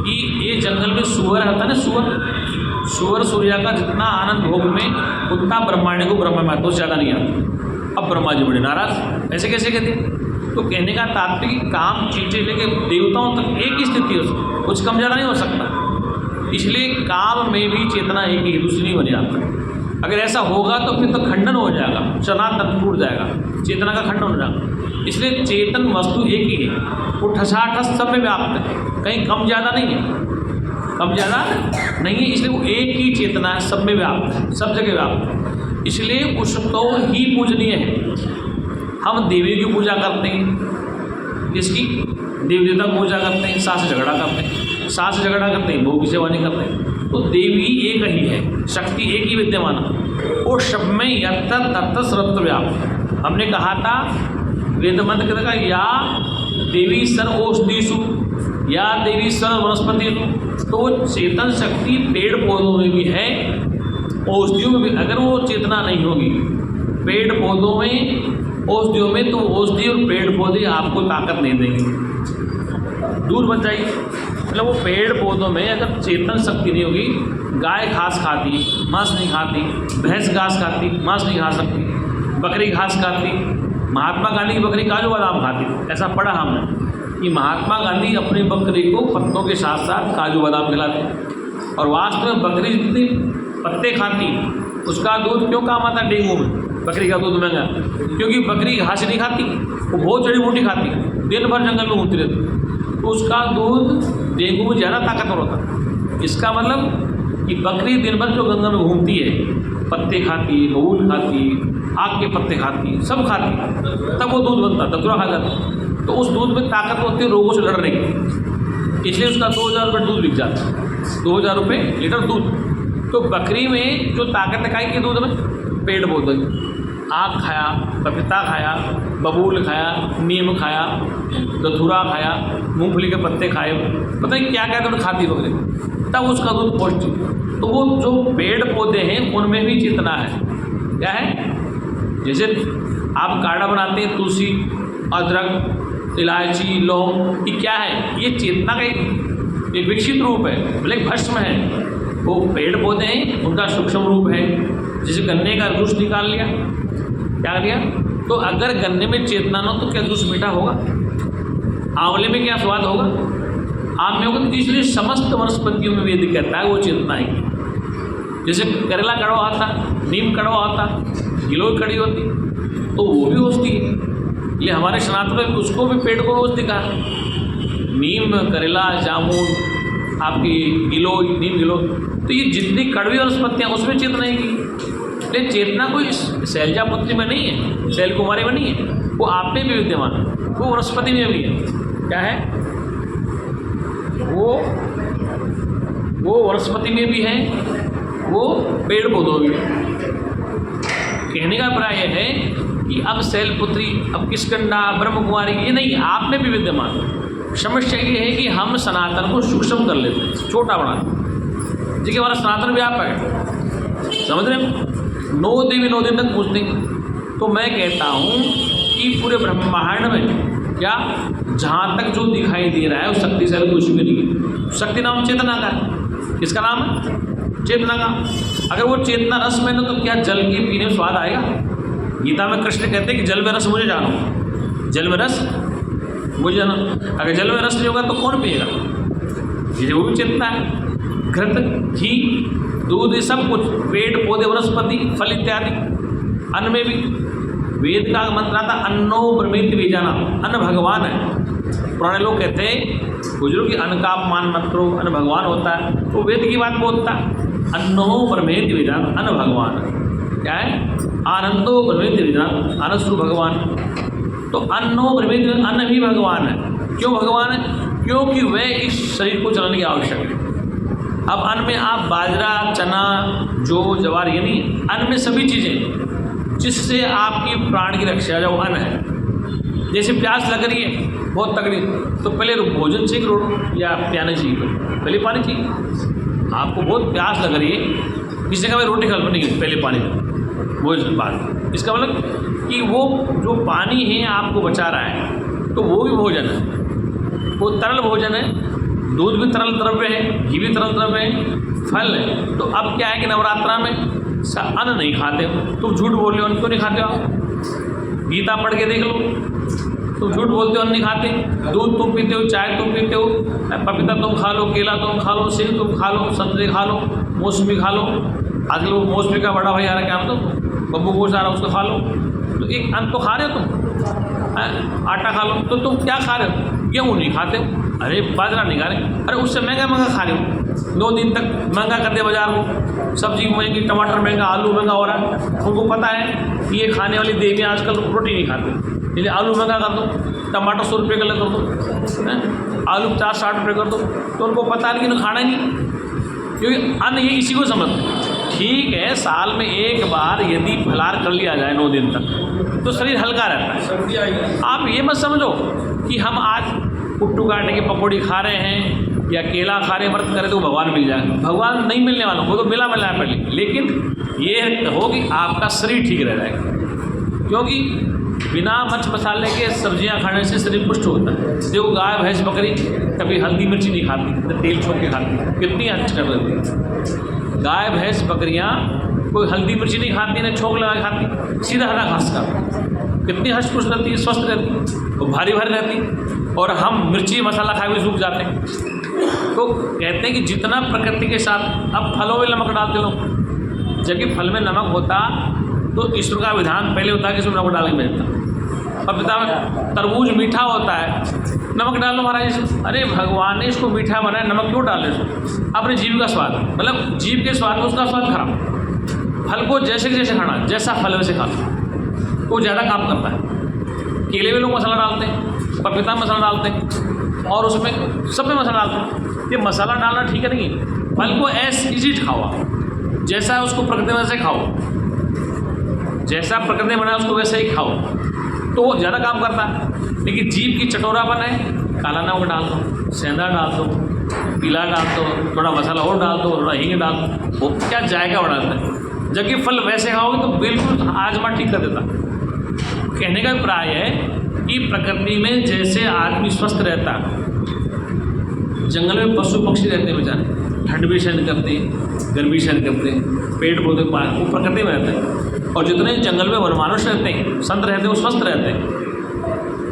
Speaker 1: कि ये जंगल में सुअर होता है ना, सुअर सूर्य का जितना आनंद भोग में, उतना ब्रह्मांड को ब्रह्म में तो ज़्यादा नहीं आता। अब ब्रह्मा जी बड़े नाराज, ऐसे कैसे कहते? तो कहने का तात्पर्य कि काम चीज़ें लेके देवताओं तक एक ही स्थिति हो सकती, कुछ कम ज़्यादा नहीं हो सकता। इसलिए काम में भी चेतना एक ही, दूसरी नहीं बन जाता। अगर ऐसा होगा तो फिर तो खंडन हो जाएगा, सनातन टूट जाएगा, चेतना का खंडन हो जाएगा। इसलिए चेतन वस्तु एक ही है, वो ठसाठस सब में व्याप्त है, कहीं कम ज़्यादा नहीं है। कम ज़्यादा नहीं है, इसलिए वो एक ही चेतना है, सब में व्याप्त है, सब जगह व्याप्त है, इसलिए उसको ही पूजनीय है। हम देवी की पूजा करते हैं, जिसकी देवी देवता की पूजा करते हैं, सास से झगड़ा करते हैं, सास से झगड़ा करते हैं, बहू की सेवा नहीं करते हैं। तो देवी एक ही है, शक्ति एक ही विद्यमान है, और सब में यत्र तत्र सर्वत्र व्याप्त। हमने कहा था वेद मंत्र का या देवी सर्व औषधिषु या देवी सर्व वनस्पतिषु, तो चेतन शक्ति पेड़ पौधों में भी है, औषधियों में भी। अगर वो चेतना नहीं होगी पेड़ पौधों में, औषधियों में, तो औषधि और पेड़ पौधे आपको ताकत नहीं देंगे, दूर बच जाइए। मतलब वो पेड़ पौधों में अगर चेतन शक्ति नहीं होगी, गाय घास खाती मांस नहीं खाती, भैंस घास खाती मांस नहीं खा सकती, बकरी घास खाती, महात्मा गांधी की बकरी काजू बादाम खाती। ऐसा पढ़ा हमने कि महात्मा गांधी अपनी बकरी को पत्तों के साथ साथ काजू बादाम खिलाते, और वास्तव में बकरी जितनी पत्ते खाती उसका दूध क्यों काम आता है डेंगू में? बकरी का दूध महंगा क्योंकि बकरी घास नहीं खाती, वो बहुत जड़ी बूटी खाती, दिन भर जंगल में घूमती रहती, तो उसका दूध डेंगू में ज़्यादा ताकतवर होता है। इसका मतलब कि बकरी दिन भर जो गंगा में घूमती है, पत्ते खाती, बबूल खाती, आग के पत्ते खाती, सब खाती, तब वो दूध बनता, तब खा जाता। तो उस दूध में ताकत होती है रोगों से लड़ने की, इसलिए उसका 2000 रुपये दूध बिक जाता है, 2000 रुपये लीटर दूध। तो बकरी में जो ताकत है की दूध में, पेड़ पौधे, आग खाया, पपीता खाया, बबूल खाया, नीम खाया, धतूरा खाया, मूंगफली के पत्ते खाए, पता नहीं क्या क्या तो खाती बकरी, तब उसका दूध पौष्टिक। तो वो जो पेड़ पौधे हैं उनमें भी चेतना है। क्या है? जैसे आप काढ़ा बनाते हैं, तुलसी, अदरक, इलायची, लौंग, ये क्या है? ये चेतना का एक विकसित रूप है, भले भस्म है। वो पेड़ पौधे हैं, उनका सूक्ष्म रूप है। जैसे गन्ने का जूस निकाल लिया, क्या लिया? तो अगर गन्ने में चेतना न हो तो क्या जूस मीठा होगा? आंवले में क्या स्वाद होगा? आम में होगा। तो इसलिए समस्त वनस्पतियों में वेद कहता है वो चेतना है। जैसे करेला कड़वा होता, नीम कड़वा होता, गिलोय कड़ी होती, तो वो भी औषधि है। ये हमारे सनातन में उसको भी पेड़ को औषधि कहा। नीम, करेला, जामुन, आपकी गिलोय, नीम गिलोय, तो ये जितनी कड़वी वनस्पतियाँ उसमें चेतना है की। लेकिन चेतना कोई शैलजापुत्री में नहीं है, शैल कुमारी में नहीं है, वो आप में भी विद्यमान है, वो वनस्पति में भी है। क्या है? वो वनस्पति में भी है, वो पेड़ पौधों में भी है। कहने का प्राय है कि अब शैलपुत्री, अब किष्किंधा, ब्रह्म कुमारी, ये नहीं, आप में भी विद्यमान है। समस्या ये है कि हम सनातन को सूक्ष्म कर लेते हैं, छोटा बना, जी हमारा सनातन व्यापक है, समझ रहे हैं? 9 देवी 9 दिन तक पूछते हैं। तो मैं कहता हूँ कि पूरे ब्रह्मांड में क्या जहाँ तक जो दिखाई दे रहा है वो शक्ति से कुछ भी नहीं है। शक्ति नाम चेतना का है। किसका नाम है? चेतना का। अगर वो चेतना रस में ना, तो क्या जल के पीने में स्वाद आएगा? गीता में कृष्ण कहते हैं कि जल में रस मुझे जानो, जल में रस मुझे जानो। अगर जल में रस नहीं होगा तो कौन पिएगा? ये वो भी चेतना है। घृत, घी, दूध, ये सब कुछ, पेड़ पौधे, वनस्पति, फल इत्यादि, अन्न में भी। वेद का मंत्र आता अन्नो ब्रह्मेति बीजाना, अन्न भगवान है। पुराने लोग कहते हैं गुजरों की अन्न का अपमान मत करो, अन्न भगवान होता है, तो वेद की बात बोलता है। अन्नो ब्रह्मेति बीजाना, अन्न भगवान क्या है? आनंदो ब्रह्मेति बीजाना, आनंद स्वरूप भगवान। तो अन्नो ब्रह्मेति, अन्न भी भगवान है। क्यों भगवान है? क्योंकि वह इस शरीर को चलाने की आवश्यक है। अब अन्न में आप बाजरा, चना, जौ, जवार, ये नहीं, अन्न में सभी चीज़ें जिससे आपकी प्राण की रक्षा जो अन्न है। जैसे प्यास लग रही है बहुत तगड़ी, तो पहले भोजन चाहिए या प्याने चाहिए? पहले पानी चाहिए। आपको बहुत प्यास लग रही है, किसी ने कहा रोटी खा लो, नहीं, पहले पानी भोजन बाद। इसका मतलब कि वो जो पानी है आपको बचा रहा है, तो वो भी भोजन है, वो तरल भोजन है। दूध भी तरल द्रव्य है, घी भी तरल द्रव्य है, फल है। तो अब क्या है कि नवरात्रा में अन्न नहीं खाते हो, तुम झूठ बोल रहे हो, अन्न क्यों नहीं खाते हो? गीता पढ़ के देख लो, तुम झूठ बोलते हो, अन्न नहीं खाते। दूध तुम पीते हो, चाय तुम पीते हो, पपीता तुम खा लो, केला तुम खा लो, सेब तुम खा लो, संतरे खा लो, मौसमी खा लो। आजकल वो मौसमी का बड़ा भाई आ रहा है, क्या मतलब बब्बू गोश्त आ रहा है, उसको खा लो। तो एक अन्न तो खा रहे हो तुम, आटा खा लो। तो तुम क्या खा रहे हो? गेहूँ नहीं खाते हो, अरे बाजरा नहीं खा रहे, अरे उससे महंगा खा रहे हो। 2 दिन तक महंगा कर दिया बाजार को, सब्जी महंगी, टमाटर महंगा, आलू महंगा हो रहा है। उनको पता है कि ये खाने वाली देवी आजकल रोटी नहीं खाते, इसलिए आलू महंगा कर दो, टमाटर 100 रुपये किलो कर दो, आलू 50-60 रुपये कर दो। तो उनको पता है, लेकिन खाना ही नहीं, क्योंकि अन्न ये इसी को समझते हैं। ठीक है, साल में एक बार यदि फलाहार कर लिया जाए 9 दिन तक तो शरीर हल्का रहता है। आप ये मत समझो कि हम आज पुट्टू काटने की पकौड़ी खा रहे हैं या केला खा रहे हैं, व्रत करें तो भगवान मिल जाए। भगवान नहीं मिलने वाला, वो तो मिला है पहले, लेकिन ये हो कि आपका शरीर ठीक रह जाएगा, क्योंकि बिना मिर्च मसाले के सब्जियां खाने से शरीर पुष्ट होता है। देखो, गाय भैंस बकरी कभी हल्दी मिर्ची नहीं खाती, तेल छोड़ के खाती, कितनी अच्छी कर देती है। गाय भैंस बकरियां कोई हल्दी मिर्ची नहीं खाती, ना छोंक लगा खाती, सीधा हरा घास खाती, कितनी हष्ट पुष्ट रहती है, स्वस्थ रहती है, और भारी भारी रहती। और हम मिर्ची मसाला खाए हुए सूख जाते हैं। तो कहते हैं कि जितना प्रकृति के साथ, अब फलों में नमक डालते लोग, जबकि फल में नमक होता तो ईश्वर का विधान पहले होता है कि इसमें नमक डाल के भेजता। अब पिता तरबूज मीठा होता है, नमक डालो महाराज, अरे भगवान ने इसको मीठा बनाया, नमक क्यों डाले इसको? अपने जीव का स्वाद, मतलब जीव के स्वाद में उसका स्वाद खराब। फल को जैसे जैसे खाना, जैसा फल वैसे खाना, वो ज़्यादा काम करता है। केले में लोग मसाला डालते हैं, पपीता में मसाला डालते हैं, और उसमें सब में मसाला डालते हैं। ये मसाला डालना ठीक है नहीं, फल को ऐसे इजी खाओ, जैसा है उसको प्रकृति वैसे खाओ, जैसा प्रकृति ने बनाया उसको वैसे ही खाओ, तो वो ज़्यादा काम करता है। लेकिन जीभ की चटोरापन है, काला नमक डाल दो, सेंधा डाल दो, पीला डाल दो, थोड़ा मसाला और डाल दो, थोड़ा हींग डाल दो, वो क्या जायका बढ़ाता है। जबकि फल वैसे खाओगे तो बिल्कुल आजमा ठीक कर देता। कहने का अभिप्राय है कि प्रकृति में जैसे आदमी स्वस्थ रहता, जंगल में पशु पक्षी रहते हैं बेचारे, ठंड भी सहन करते हैं, गर्मी सहन करते हैं, पेड़ पौधे वो प्रकृति में रहते हैं। और जितने जंगल में वनमानुष रहते हैं, संत रहते हैं, वो स्वस्थ रहते हैं,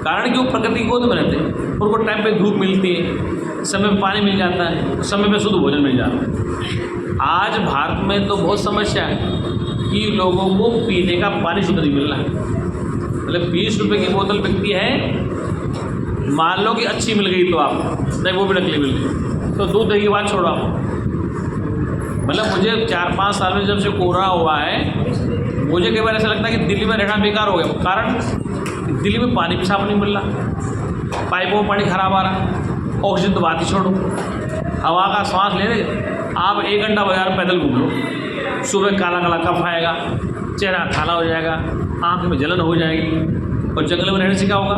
Speaker 1: कारण कि वो प्रकृति की गोद में रहते हैं। उनको टाइम पे धूप मिलती है, समय पे पानी मिल जाता है, समय पे शुद्ध भोजन मिल जाता है। आज भारत में तो बहुत समस्या है कि लोगों को पीने का पानी शुद्ध नहीं मिल रहा है। मतलब 20 रुपये की बोतल बिकती है, मान लो कि अच्छी मिल गई तो आप नहीं, वो भी नकली मिल गई तो दूध दही की बात छोड़ो आप। मतलब मुझे 4-5 साल में जब से कोरोना हुआ है, मुझे कई बार ऐसा लगता है कि दिल्ली में रहना बेकार हो गया। कारण दिल्ली में पानी भी साफ नहीं मिल रहा, पाइपों में पानी खराब आ रहा, ऑक्सीजन तो बात ही छोड़ो, हवा का सांस ले रहे आप 1 घंटा बाजार पैदल घूम लो, सुबह काला काला कफ आएगा, चेहरा काला हो जाएगा, आँख में जलन हो जाएगी। और जंगल में रहने से क्या होगा,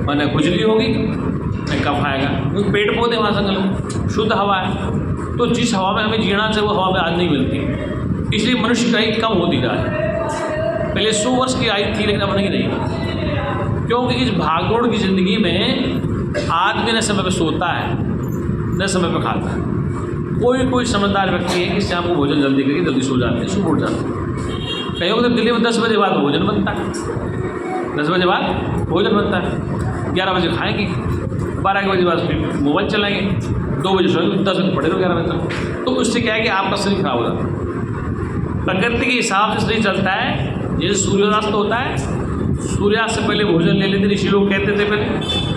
Speaker 1: मैंने खुजली होगी, नहीं कफ आएगा, क्योंकि पेड़ पौधे वहाँ जंगल में शुद्ध हवा है। तो जिस हवा में हमें जीना चाहिए वो हवा में आज नहीं मिलती, इसलिए मनुष्य की आयु कम होती जा रही है। पहले 100 वर्ष की आयु थी, लेकिन अब नहीं रही, क्योंकि इस भागदौड़ की ज़िंदगी में आदमी न समय पर सोता है न समय पर खाता है। कोई समझदार व्यक्ति है कि शाम को भोजन जल्दी करके जल्दी सो जाते हैं, सुबह उठ जाते हैं। कहीं तो दिल्ली में 10 बजे बाद भोजन बनता है, 10 बजे बाद भोजन बनता है, 11 बजे खाएंगे, 12 बजे बाद फिर मोबाइल चलाएंगे, 2 बजे सोएंगे, 10 बजे पड़े रहो 11 बजे तक। तो उससे क्या है कि आपका शरीर खराब हो जाता है। प्रकृति के हिसाब से शरीर चलता है। जैसे सूर्यास्त होता है, सूर्यास्त से पहले भोजन ले लेते ऋषि लोग कहते थे पहले,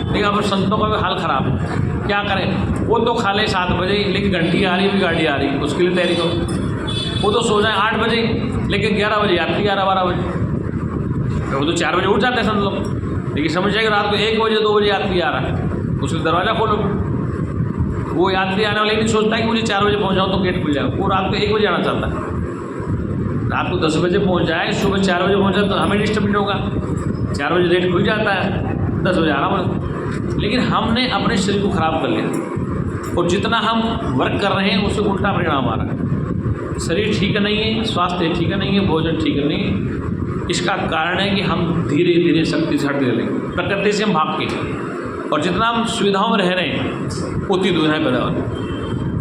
Speaker 1: लेकिन अब संतों का भी हाल ख़राब है। क्या करें, वो तो खा ले 7 बजे, लेकिन घंटी आ रही है, गाड़ी आ रही है, उसके लिए तैयारी करो। वो तो सो जाए 8 बजे, लेकिन 11 बजे यात्री 11-12 बजे, वो तो 4 बजे उठ जाते हैं संत लोग, लेकिन समझ जाएगा रात को 1 बजे 2 बजे यात्री आ रहा है, उसका दरवाज़ा खोलो। वो यात्री आने वाले नहीं सोचता है कि मुझे 4 बजे पहुँचाओ तो गेट खुल जाएगा, वो रात को 1 बजे आना चाहता है। रात को 10 बजे पहुँच जाए, सुबह 4 बजे पहुँचा तो हमें डिस्टर्ब नहीं होगा, 4 बजे लेट खुल जाता है, 10 बजे आराम होता। लेकिन हमने अपने शरीर को ख़राब कर लिया, और जितना हम वर्क कर रहे हैं उससे उल्टा परिणाम आ रहा है। शरीर ठीक नहीं है, स्वास्थ्य ठीक नहीं है, भोजन ठीक नहीं है। इसका कारण है कि हम धीरे धीरे शक्ति से हटते रहेंगे, प्रकृति से हम भाग के, और जितना हम सुविधाओं में रह रहे हैं उतनी दुविधाएँ पैदा होती हैं।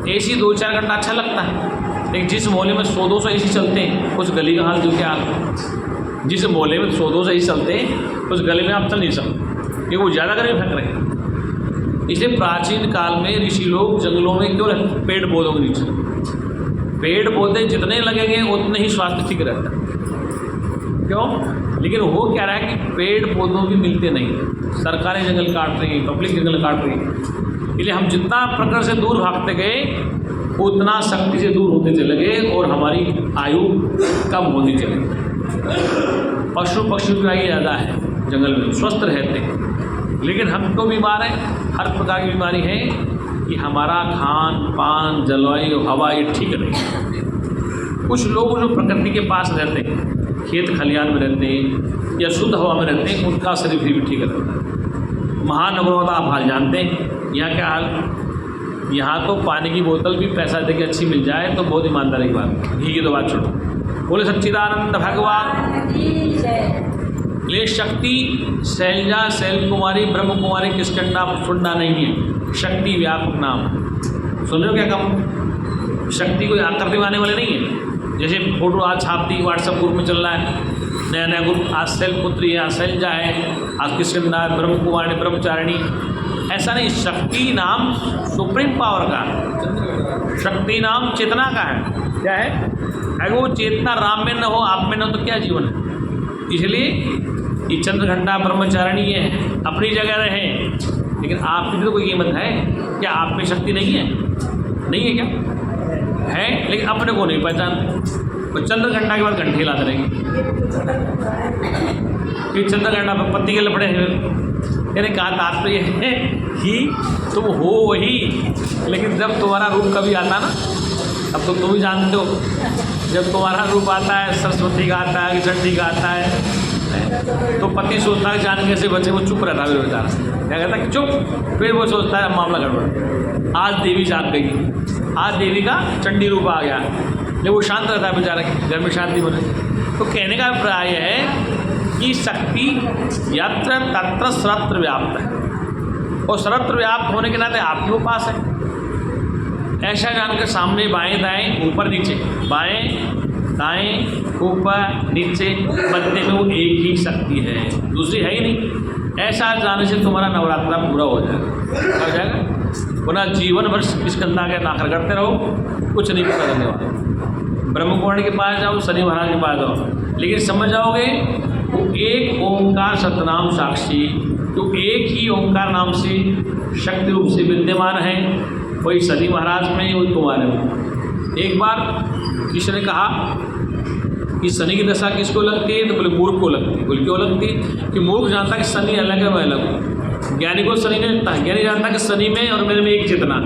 Speaker 1: AC 2-4 घंटा अच्छा लगता है, लेकिन जिस मोहल्ले में 100-200 AC चलते हैं उस गली का हाल जो क्या हाल, जिस मोहल्ले में 100-200 AC चलते हैं उस गली में आप चल नहीं सकते, क्योंकि वो ज़्यादा गर्मी फेंक रहे हैं। इसलिए प्राचीन काल में ऋषि लोग जंगलों में क्यों रहते, पेड़ पौधों के नीचे। पेड़ पौधे जितने लगेंगे उतने ही स्वास्थ्य ठीक रहता है। क्यों? लेकिन वो क्या रहा है कि पेड़ पौधों भी मिलते नहीं, सरकारें जंगल काट रही हैं, पब्लिक जंगल काट रही है। इसलिए हम जितना प्रकृति से दूर भागते गए उतना शक्ति से दूर होते चले गए और हमारी आयु कम होती चली गई। पशु पक्षियों की आयु ज़्यादा है जंगल में, स्वस्थ रहते हैं, लेकिन हम तो बीमार हैं, हर प्रकार की बीमारी है कि हमारा खान पान जलवायु हवा ये ठीक नहीं है। कुछ लोग जो प्रकृति के पास रहते हैं, खेत खलियान में रहते हैं या शुद्ध हवा में रहते हैं, उनका शरीर भी ठीक रहता है। महानगरों का आप हाल जानते हैं, यहाँ क्या हाल, यहाँ तो पानी की बोतल भी पैसा दे के अच्छी मिल जाए तो बहुत ईमानदारी की बात, घी की तो बात छोड़ो। बोले सच्चिदानंद भगवान। ले शक्ति शैलजा शैल कुमारी ब्रह्म कुमारी किसकंडा फुंडा नहीं है, शक्ति व्यापक नाम। सुन रहे हो क्या कम, शक्ति कोई आकृति में आने वाले नहीं है। जैसे फोटो आज छाप दी, व्हाट्सएप ग्रुप में चल रहा है, नया नया ग्रुप, आज शैलपुत्री है, आज शैलजा है, आज किसकंडा है, ब्रह्म कुमारी ब्रह्मचारिणी, ऐसा नहीं। शक्ति नाम सुप्रीम पावर का, शक्ति नाम चेतना का है। क्या है? अगर वो चेतना राम में न हो, आप में न हो तो क्या जीवन है। इसलिए ये चंद्रघंटा ब्रह्मचारिणी है, अपनी जगह रहे, लेकिन आपकी भी तो कोई कीमत है क्या? आप में शक्ति नहीं है? नहीं है क्या? है, लेकिन अपने को नहीं पहचानते। तो चंद्रघंटा के बाद घंटे हिलाते रहेंगे कि चंद्रघंटा पर पत्ती के लपड़े हैं। मैंने कहा तात्पर्य है कि तुम हो वही, लेकिन जब तुम्हारा रूप कभी आता ना, अब तो तुम ही जानते हो, जब तुम्हारा रूप आता है, सरस्वती का आता है, चंडी का आता है, तो पति सोचता है जान कैसे बचे, वो चुप रहता है बेचारा, क्या कहता है कि चुप, फिर वो सोचता है मामला गड़बड़। आज देवी जाग गई, आज देवी का चंडी रूप आ गया, लेकिन वो शांत रहता है बेचारा, घर में शांति बने। तो कहने का अभिप्राय है कि शक्ति यत्र तत्र सर्वत्र व्याप्त है, और सर्वत्र व्याप्त होने के नाते आपके पास है। ऐसा जानकर सामने बाएं दाएं ऊपर नीचे, बाएं दाएं ऊपर नीचे, बदले में वो एक ही शक्ति है, दूसरी है ही नहीं। ऐसा जाने से तुम्हारा नवरात्रा पूरा हो जाएगा, हो जाएगा। वरना जीवन भर स्कंदा के नाकर करते रहो, कुछ नहीं पता करने वाला। ब्रह्म कुमारी के पास जाओ, शनि महाराज के पास जाओ, लेकिन समझ जाओगे वो एक ओंकार सतनाम साक्षी, जो एक ही ओंकार नाम से शक्ति रूप से विद्यमान है, वही शनि महाराज में, वही तुम्हारे में। एक बार किसी ने कहा कि शनि की दशा किसको लगती है, तो बोले मूर्ख को लगती है। बोले क्यों लगती? कि मूर्ख जानता कि शनि अलग है, मैं अलग हूँ। ज्ञानी को शनि नहीं लगता, ज्ञानी जानता कि शनि में और मेरे में एक चेतना,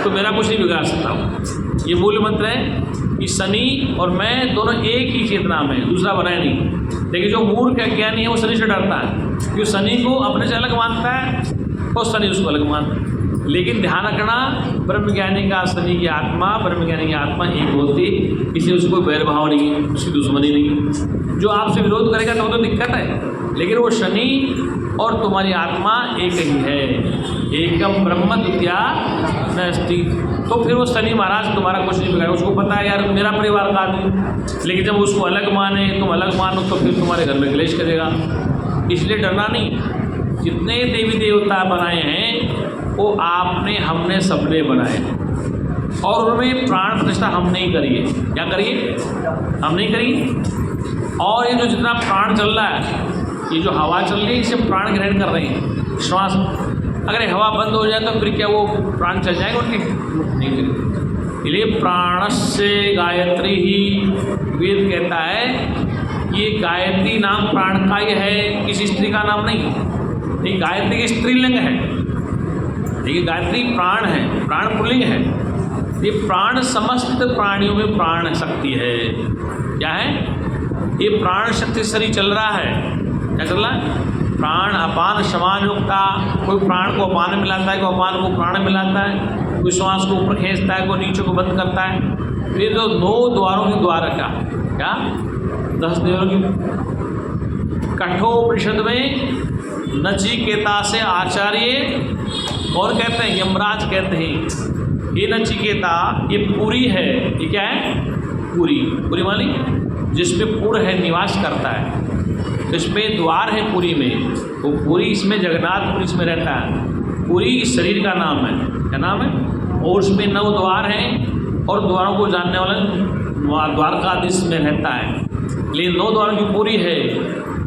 Speaker 1: तो मेरा कुछ नहीं बिगाड़ सकता हूँ। ये मूल मंत्र है कि शनि और मैं दोनों एक ही चेतना में, दूसरा बनाए नहीं। लेकिन जो मूर्ख है, ज्ञानी है, वो शनि से डरता है, क्योंकि शनि को अपने से अलग मानता है और शनि उसको अलग मानता है। लेकिन ध्यान रखना, ब्रह्मज्ञानी का शनि की आत्मा, ब्रह्मज्ञानी की आत्मा एक होती, इसलिए उसको कोई बैरभाव नहीं है, उसकी दुश्मनी नहीं। जो आपसे विरोध करेगा तो दिक्कत है, लेकिन वो शनि और तुम्हारी आत्मा एक ही है, एकम ब्रह्म द्वितीया नास्ति। तो फिर वो शनि महाराज तुम्हारा कुछ नहीं बिगाड़ेगा, उसको पता है यार मेरा परिवार का आदमी, लेकिन जब उसको अलग माने, तुम अलग मानो, तो फिर तुम्हारे घर में क्लेश करेगा। इसलिए डरना नहीं। जितने देवी देवता बनाए हैं वो आपने, हमने, सबने बनाए, और उनमें प्राण प्रतिष्ठा हमने ही करी है। क्या करिए? हमने ही करी। और ये जो जितना प्राण चल रहा है, ये जो हवा चल रही है, इसे प्राण ग्रहण कर रहे हैं, श्वास। अगर ये हवा बंद हो जाए तो फिर क्या वो प्राण चल जाएगा उनके? नहीं चलेगा। इसलिए प्राणस्य गायत्री ही वेद कहता है, ये गायत्री नाम प्राण का ही है, किसी स्त्री का नाम नहीं। ये गायत्री की स्त्रीलिंग है, देखिए गायत्री प्राण है, प्राण पुल्लिंग है। ये प्राण समस्त प्राणियों में प्राण शक्ति है। क्या है? ये प्राण शक्ति शरीर चल रहा है। क्या चल रहा है? प्राण अपान समान युक्ता, कोई प्राण को अपान मिलाता है, कोई अपान को प्राण मिलाता है, कोई श्वास को ऊपर खींचता है, कोई नीचे को बंद करता है। ये जो 9 द्वारों के द्वार का, क्या 10 द्वारों की कठोपनिषद में नचिकेता से आचार्य और कहते हैं, यमराज कहते हैं, ये नचिकेता ये पूरी है। ये क्या है? पूरी। पूरी मानी जिसपे पूर्ण है, निवास करता है, जिसमें द्वार है पुरी में, वो पूरी इसमें जगन्नाथपुरी इसमें रहता है। पूरी शरीर का नाम है। क्या नाम है? और उसमें 9 द्वार हैं, और द्वारों को जानने वाला द्वारकाधीश में रहता है। लेकिन 9 द्वारों की पूरी है,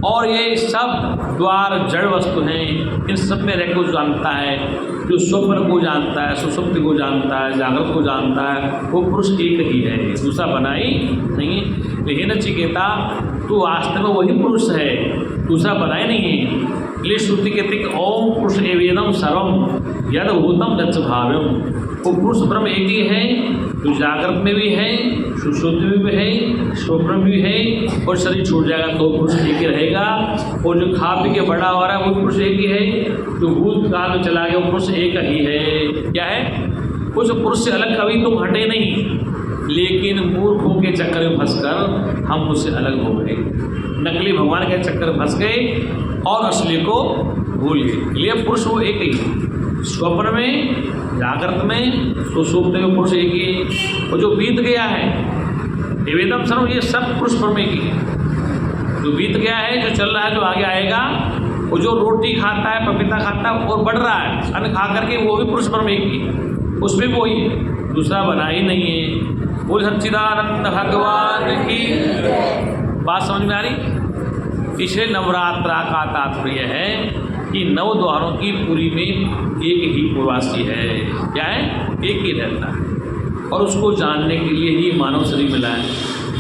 Speaker 1: और ये सब द्वार जड़ वस्तु हैं, इन सब में रहकर जानता है, जो स्वप्न को जानता है, सुषुप्ति को जानता है, जागृत को जानता है, वो पुरुष एक ही है, दूसरा बना ही नहीं है। लेकिन नचिकेता तू वास्तव में वही पुरुष है, दूसरा बना ही नहीं है। इसलिए श्रुति कहती कि ओम पुरुष एवेदम सर्वम यद भूतम तत् भाव्यम। वो पुरुष ब्रह्म एक ही है, जो जागृत में भी है, सुषुप्ति में भी है, स्वप्न में भी है, और शरीर छूट जाएगा तो पुरुष एक ही रहेगा। और जो खा पी के बड़ा हो रहा है वो पुरुष एक ही है, जो भूत काल में चला गया वो पुरुष एक ही है। क्या है? उस पुरुष से अलग कभी तुम हटे नहीं, लेकिन मूर्खों के चक्कर में फंसकर हम उससे अलग हो गए, नकली भगवान के चक्कर में फंस गए और असली को भूल गए। लिए पुरुष वो एक ही, स्वप्न में, जागृत में, सुषुप्ति में पुरुष एक ही। और जो बीत गया है एवेदम सर्व, ये सब पुरुष ब्रह्म एक ही है। जो बीत गया है, जो चल रहा है, जो आगे आएगा, वो जो रोटी खाता है, पपीता खाता है और बढ़ रहा है अन्न खा करके, वो भी पुरुष ब्रह्म एक ही, उसमें वो ही, दूसरा बना ही नहीं है। बोल सच्चिदानंद भगवान की। बात समझ में आ रही? इसलिए नवरात्रा का तात्पर्य है कि नव द्वारों की पूरी में एक ही पूर्वासी है। क्या है? एक ही रहता है। और उसको जानने के लिए ही मानव शरीर मिला है।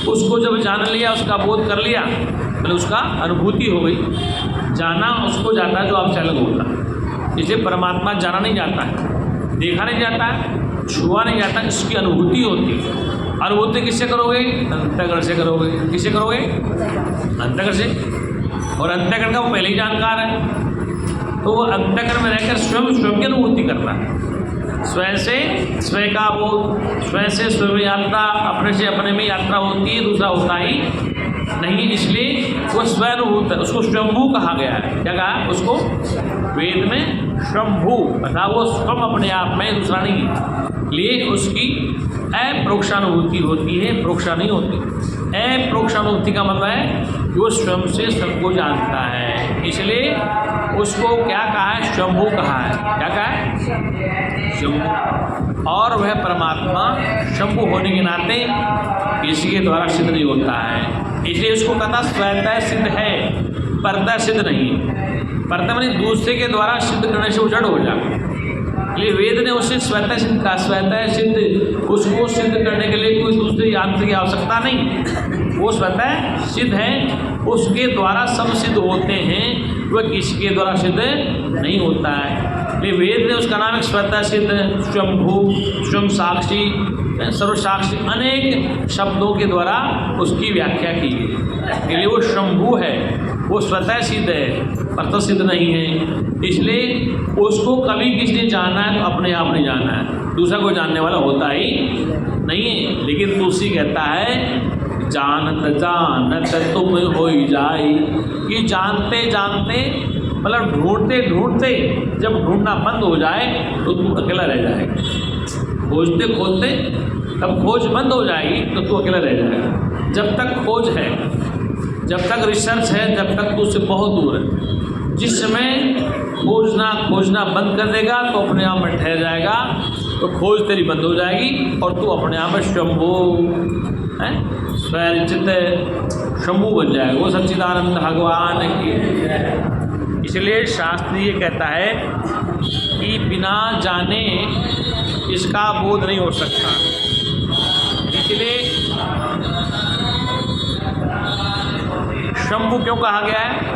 Speaker 1: उसको जब जान लिया, उसका बोध कर लिया, मतलब उसका अनुभूति हो गई। जाना उसको जाता है जो आपसे अलग होता। इसलिए परमात्मा जाना नहीं जाता है, देखा नहीं जाता है, छुआ नहीं जाता, इसकी अनुभूति होती है। अनुभूति किससे करोगे? अंतःकरण से करोगे। किससे करोगे? अंतःकरण से। और अंतःकरण का वो पहले ही जानकार है, तो वो अंतःकरण में रहकर स्वयं की अनुभूति करता है। स्वयं से स्वयं का बोध, स्वयं से स्वयं यात्रा, अपने से अपने में यात्रा होती है, दूसरा होता ही नहीं। इसलिए वो स्वयं है, उसको स्वयंभू कहा गया है। क्या कहा उसको? वेद में स्वयंभू, अर्थात वो स्वयं अपने आप में, दूसरा नहीं। लिए उसकी अप्रोक्षानुभूति होती है, प्रोक्षा नहीं होती। अप्रोक्षानुभूति का मतलब है कि वो स्वयं से सबको जानता है, इसलिए उसको क्या कहा है? स्वयंभू कहा है। क्या कहा है? शंभु। और वह परमात्मा शंभु होने के नाते किसी के द्वारा सिद्ध नहीं होता है, इसलिए उसको कहता स्वतः सिद्ध है, परतः सिद्ध नहीं। परतः माने दूसरे के द्वारा सिद्ध करने से वो जड़ हो जाए। इसलिए वेद ने उसे स्वतः सिद्ध कहा। स्वतः सिद्ध, उसको सिद्ध करने के लिए कोई दूसरे यंत्र की आवश्यकता नहीं, वो स्वतः सिद्ध है, उसके द्वारा सब सिद्ध होते हैं, वह किसी के द्वारा सिद्ध नहीं होता है। इसलिए वेद ने उसका नाम एक स्वतः सिद्ध, स्वयंभू, स्वयं साक्षी, सर्वसाक्षी अनेक शब्दों के द्वारा उसकी व्याख्या की गई। इसलिए वो शंभू है, वो स्वतः सिद्ध है, परतः सिद्ध नहीं है। इसलिए उसको कभी किसी ने जाना है तो अपने आप नहीं जाना है, दूसरा कोई जानने वाला होता ही नहीं है। लेकिन तुलसी कहता है जानत जानत तुम हो जाए, कि जानते जानते मतलब ढूंढते ढूंढते जब ढूंढना बंद हो जाए तो तू अकेला रह जाएगा। खोजते खोजते तब खोज बंद हो जाएगी तो तू अकेला रह जाएगा। जब तक खोज है, जब तक रिसर्च है, जब तक तू उससे बहुत दूर है। जिस समय खोजना बंद कर देगा तो अपने आप में ठहर जाएगा, तो खोज तेरी बंद हो जाएगी और तू अपने आप में शंभू है, स्वयंचित शंभू बन जाएगा। वो सच्चिदानंद भगवान की। इसलिए शास्त्र ये कहता है कि बिना जाने इसका बोध नहीं हो सकता। इसलिए शंभू क्यों कहा गया है?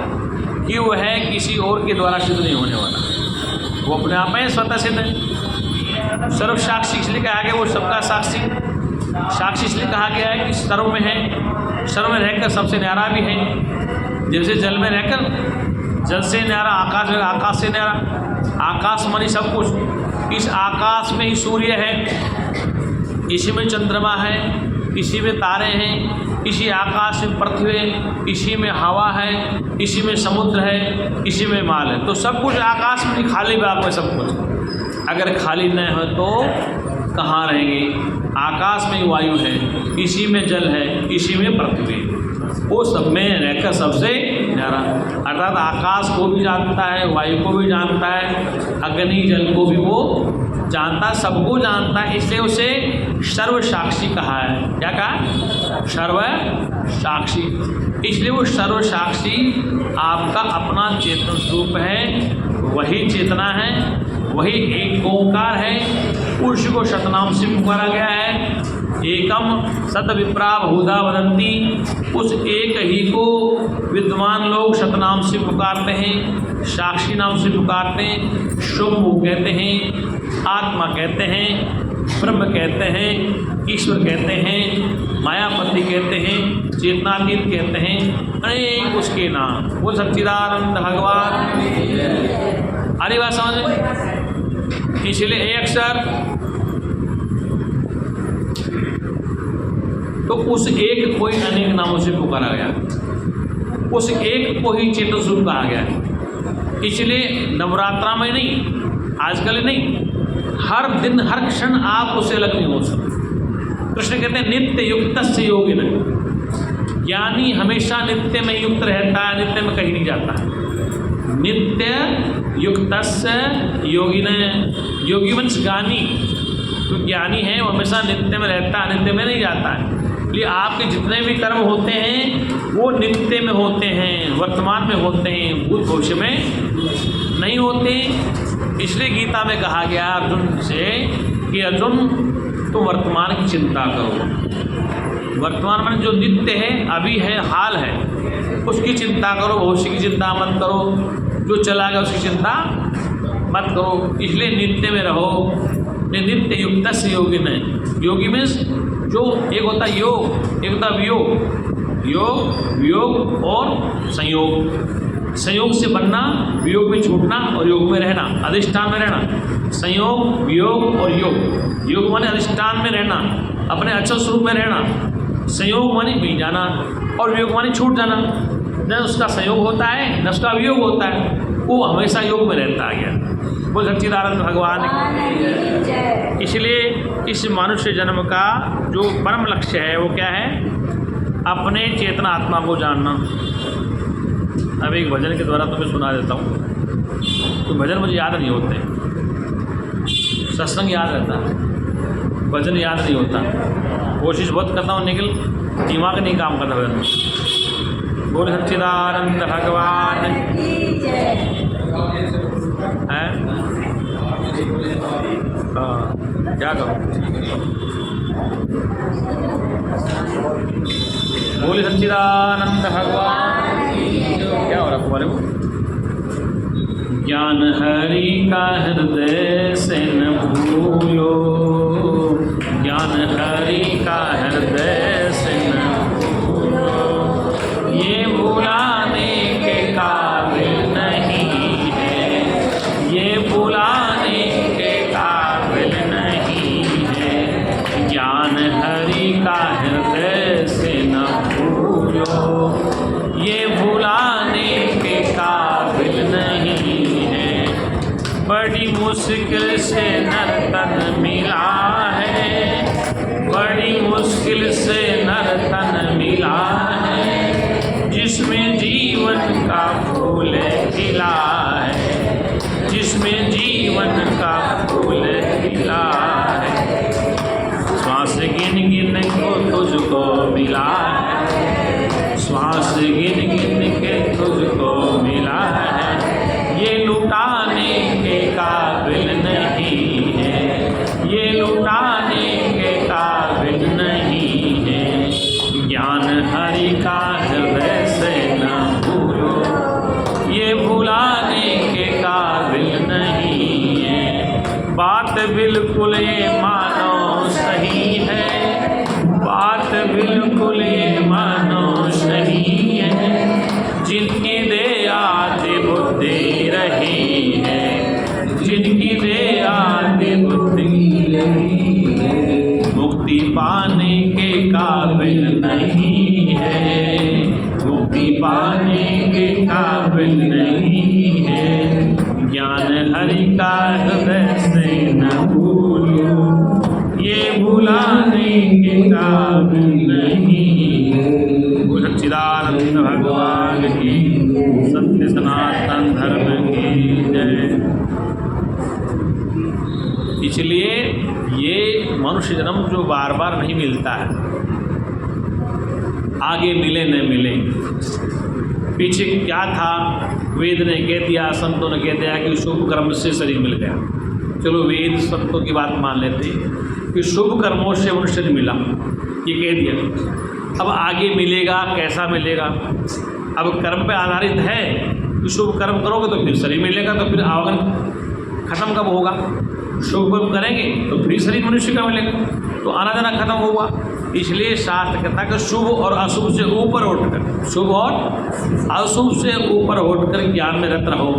Speaker 1: कि वह किसी और के द्वारा सिद्ध नहीं होने वाला, वो अपने आप में स्वतः सिद्ध है। सर्व साक्षी इसलिए कहा गया, वो सबका साक्षी। साक्षी इसलिए कहा गया है कि सर्व में है, सर्व में रहकर सबसे न्यारा भी है। जैसे जल में रहकर जल से न्यारा, आकाश में आकाश से न्यारा। आकाश मानी सब कुछ, इस आकाश में ही सूर्य है, इसी में चंद्रमा है, इसी में तारे हैं, इसी आकाश में पृथ्वी है, इसी में हवा है, इसी में समुद्र है, इसी में माल है। तो सब कुछ आकाश में, खाली बाग में सब कुछ। अगर खाली न हो तो कहाँ रहेंगे? आकाश में वायु है, इसी में जल है, इसी में पृथ्वी, वो सब में रहकर सबसे न्यारा। अर्थात आकाश को भी जानता है, वायु को भी जानता है, अग्नि जल को भी वो जानता है, सबको जानता है। इसलिए उसे सर्व साक्षी कहा है। क्या कहा? सर्व साक्षी। इसलिए वो सर्व साक्षी आपका अपना चेतन स्वरूप है, वही चेतना है, वही एक ओंकार है, पुरुष को शतनाम से पुकारा गया है। एकम सत विप्रा बहुधा वदंती, उस एक ही को विद्वान लोग शतनाम से पुकारते हैं, साक्षी नाम से पुकारते हैं, शंभु कहते हैं, आत्मा कहते हैं, ब्रह्म कहते हैं, ईश्वर कहते हैं, मायापति कहते हैं, चेतनातीत कहते हैं, अनेक उसके नाम। वो सच्चिदानंद भगवान। अरे बात समझ। इसलिए एक अक्षर तो उस एक को ही अनेक नामों से पुकारा गया, उस एक को ही चेतन स्वरूप कहा गया। इसलिए नवरात्रा में नहीं, आजकल नहीं, हर दिन हर क्षण आप उससे अलग नहीं हो सकते। कृष्ण कहते हैं नित्य युक्त से योगी नहीं, ज्ञानी हमेशा नित्य में युक्त रहता है, नित्य में कहीं नहीं जाता है। नित्य युक्त योगी ने, योगी वंश ज्ञानी, जो ज्ञानी है वो हमेशा नित्य में रहता है, नित्य में नहीं जाता है। इसलिए आपके जितने भी कर्म होते हैं वो नित्य में होते हैं, वर्तमान में होते हैं, भूत भविष्य में नहीं होते। इसलिए गीता में कहा गया अर्जुन से कि अर्जुन तुम वर्तमान की चिंता करो। वर्तमान में जो नित्य है, अभी है, हाल है, उसकी चिंता करो, भविष्य की चिंता मत करो, जो चला गया उसकी चिंता मत करो। इसलिए नित्य में रहो। नित्य युक्त से योगी में, योगी में जो एक होता है योग, एक होता है वियोग। योग, वियोग और संयोग। संयोग से बनना, वियोग में छूटना और योग में रहना, अधिष्ठान में रहना। संयोग, वियोग और योग। योग माने अधिष्ठान में रहना, अपने अच्छे स्वरूप में रहना। संयोग माने मिल जाना और वियोग माने छूट जाना। न उसका संयोग होता है न उसका वियोग होता है, वो हमेशा योग में रहता है। वो सच्चिदानंद भगवान। इसलिए इस मनुष्य जन्म का जो परम लक्ष्य है वो क्या है? अपने चेतना आत्मा को जानना। अब एक भजन के द्वारा तुम्हें सुना देता हूँ। तो भजन मुझे याद नहीं होते, सत्संग याद रहता है, भजन याद नहीं होता। कोशिश बहुत करता हूँ लेकिन दिमाग नहीं काम करता भजन। बोल सच्चिदानंद भगवान है। क्या करो? बोल सच्चिदानंद भगवान। क्या हो रहा तुम्हारे को? ज्ञान हरि का हृदय से न भूलो, ज्ञान हरि का हृदय से न भूलो, ये भुलाने के काबिल नहीं है, ये भुलाने के काबिल नहीं है। ज्ञान हरि का हृदय से न भूलो, ये भुलाने के काबिल नहीं है। बड़ी मुश्किल से नर तन मिला है, बड़ी मुश्किल से नर तन मिला है, जिसमें जीवन का फूल खिला है, जिसमें जीवन का फूल खिला है। श्वास गिन गिन को तुझको मिला है, श्वास गिन गिन के तुझको मिला है। ये लुटाने के काबिल नहीं है, ये लुटाने के काबिल नहीं है। ज्ञान हरि का हृदय से न भूलो, ये भुलाने के काबिल नहीं है। बात बिल्कुल ये मानो सही है, बात बिल्कुल ये मानो सही है। जिनकी दयाति बुद्धि रही है, जिनकी दयाति बुद्धि रही है, मुक्ति पाने के काबिल नहीं है, मुक्ति पाने के काबिल नहीं है। ज्ञान हरि का हृदय से न भूलो, ये भुलाने के काबिल नहीं है। सच्चिदानंद भगवान की, सत्य सनातन धर्म की जय। इसलिए ये मनुष्य जन्म जो बार बार नहीं मिलता है, आगे मिले न मिले, पीछे क्या था, वेद ने कह दिया, संतों ने कह दिया कि शुभ कर्म से शरीर मिल गया। चलो वेद संतों की बात मान लेते हैं कि शुभ कर्मों से मनुष्य मिला, ये कह दिया। अब आगे मिलेगा, कैसा मिलेगा? अब कर्म पे आधारित है कि शुभ कर्म करोगे तो फिर शरीर मिलेगा, तो फिर आवागमन खत्म कब होगा? शुभ कर्म करेंगे तो फिर शरीर मनुष्य का मिलेगा, तो आना जाना खत्म हुआ। इसलिए शास्त्र कहता है कि शुभ और अशुभ से ऊपर उठकर, शुभ और अशुभ से ऊपर उठकर ज्ञान में रत रहो,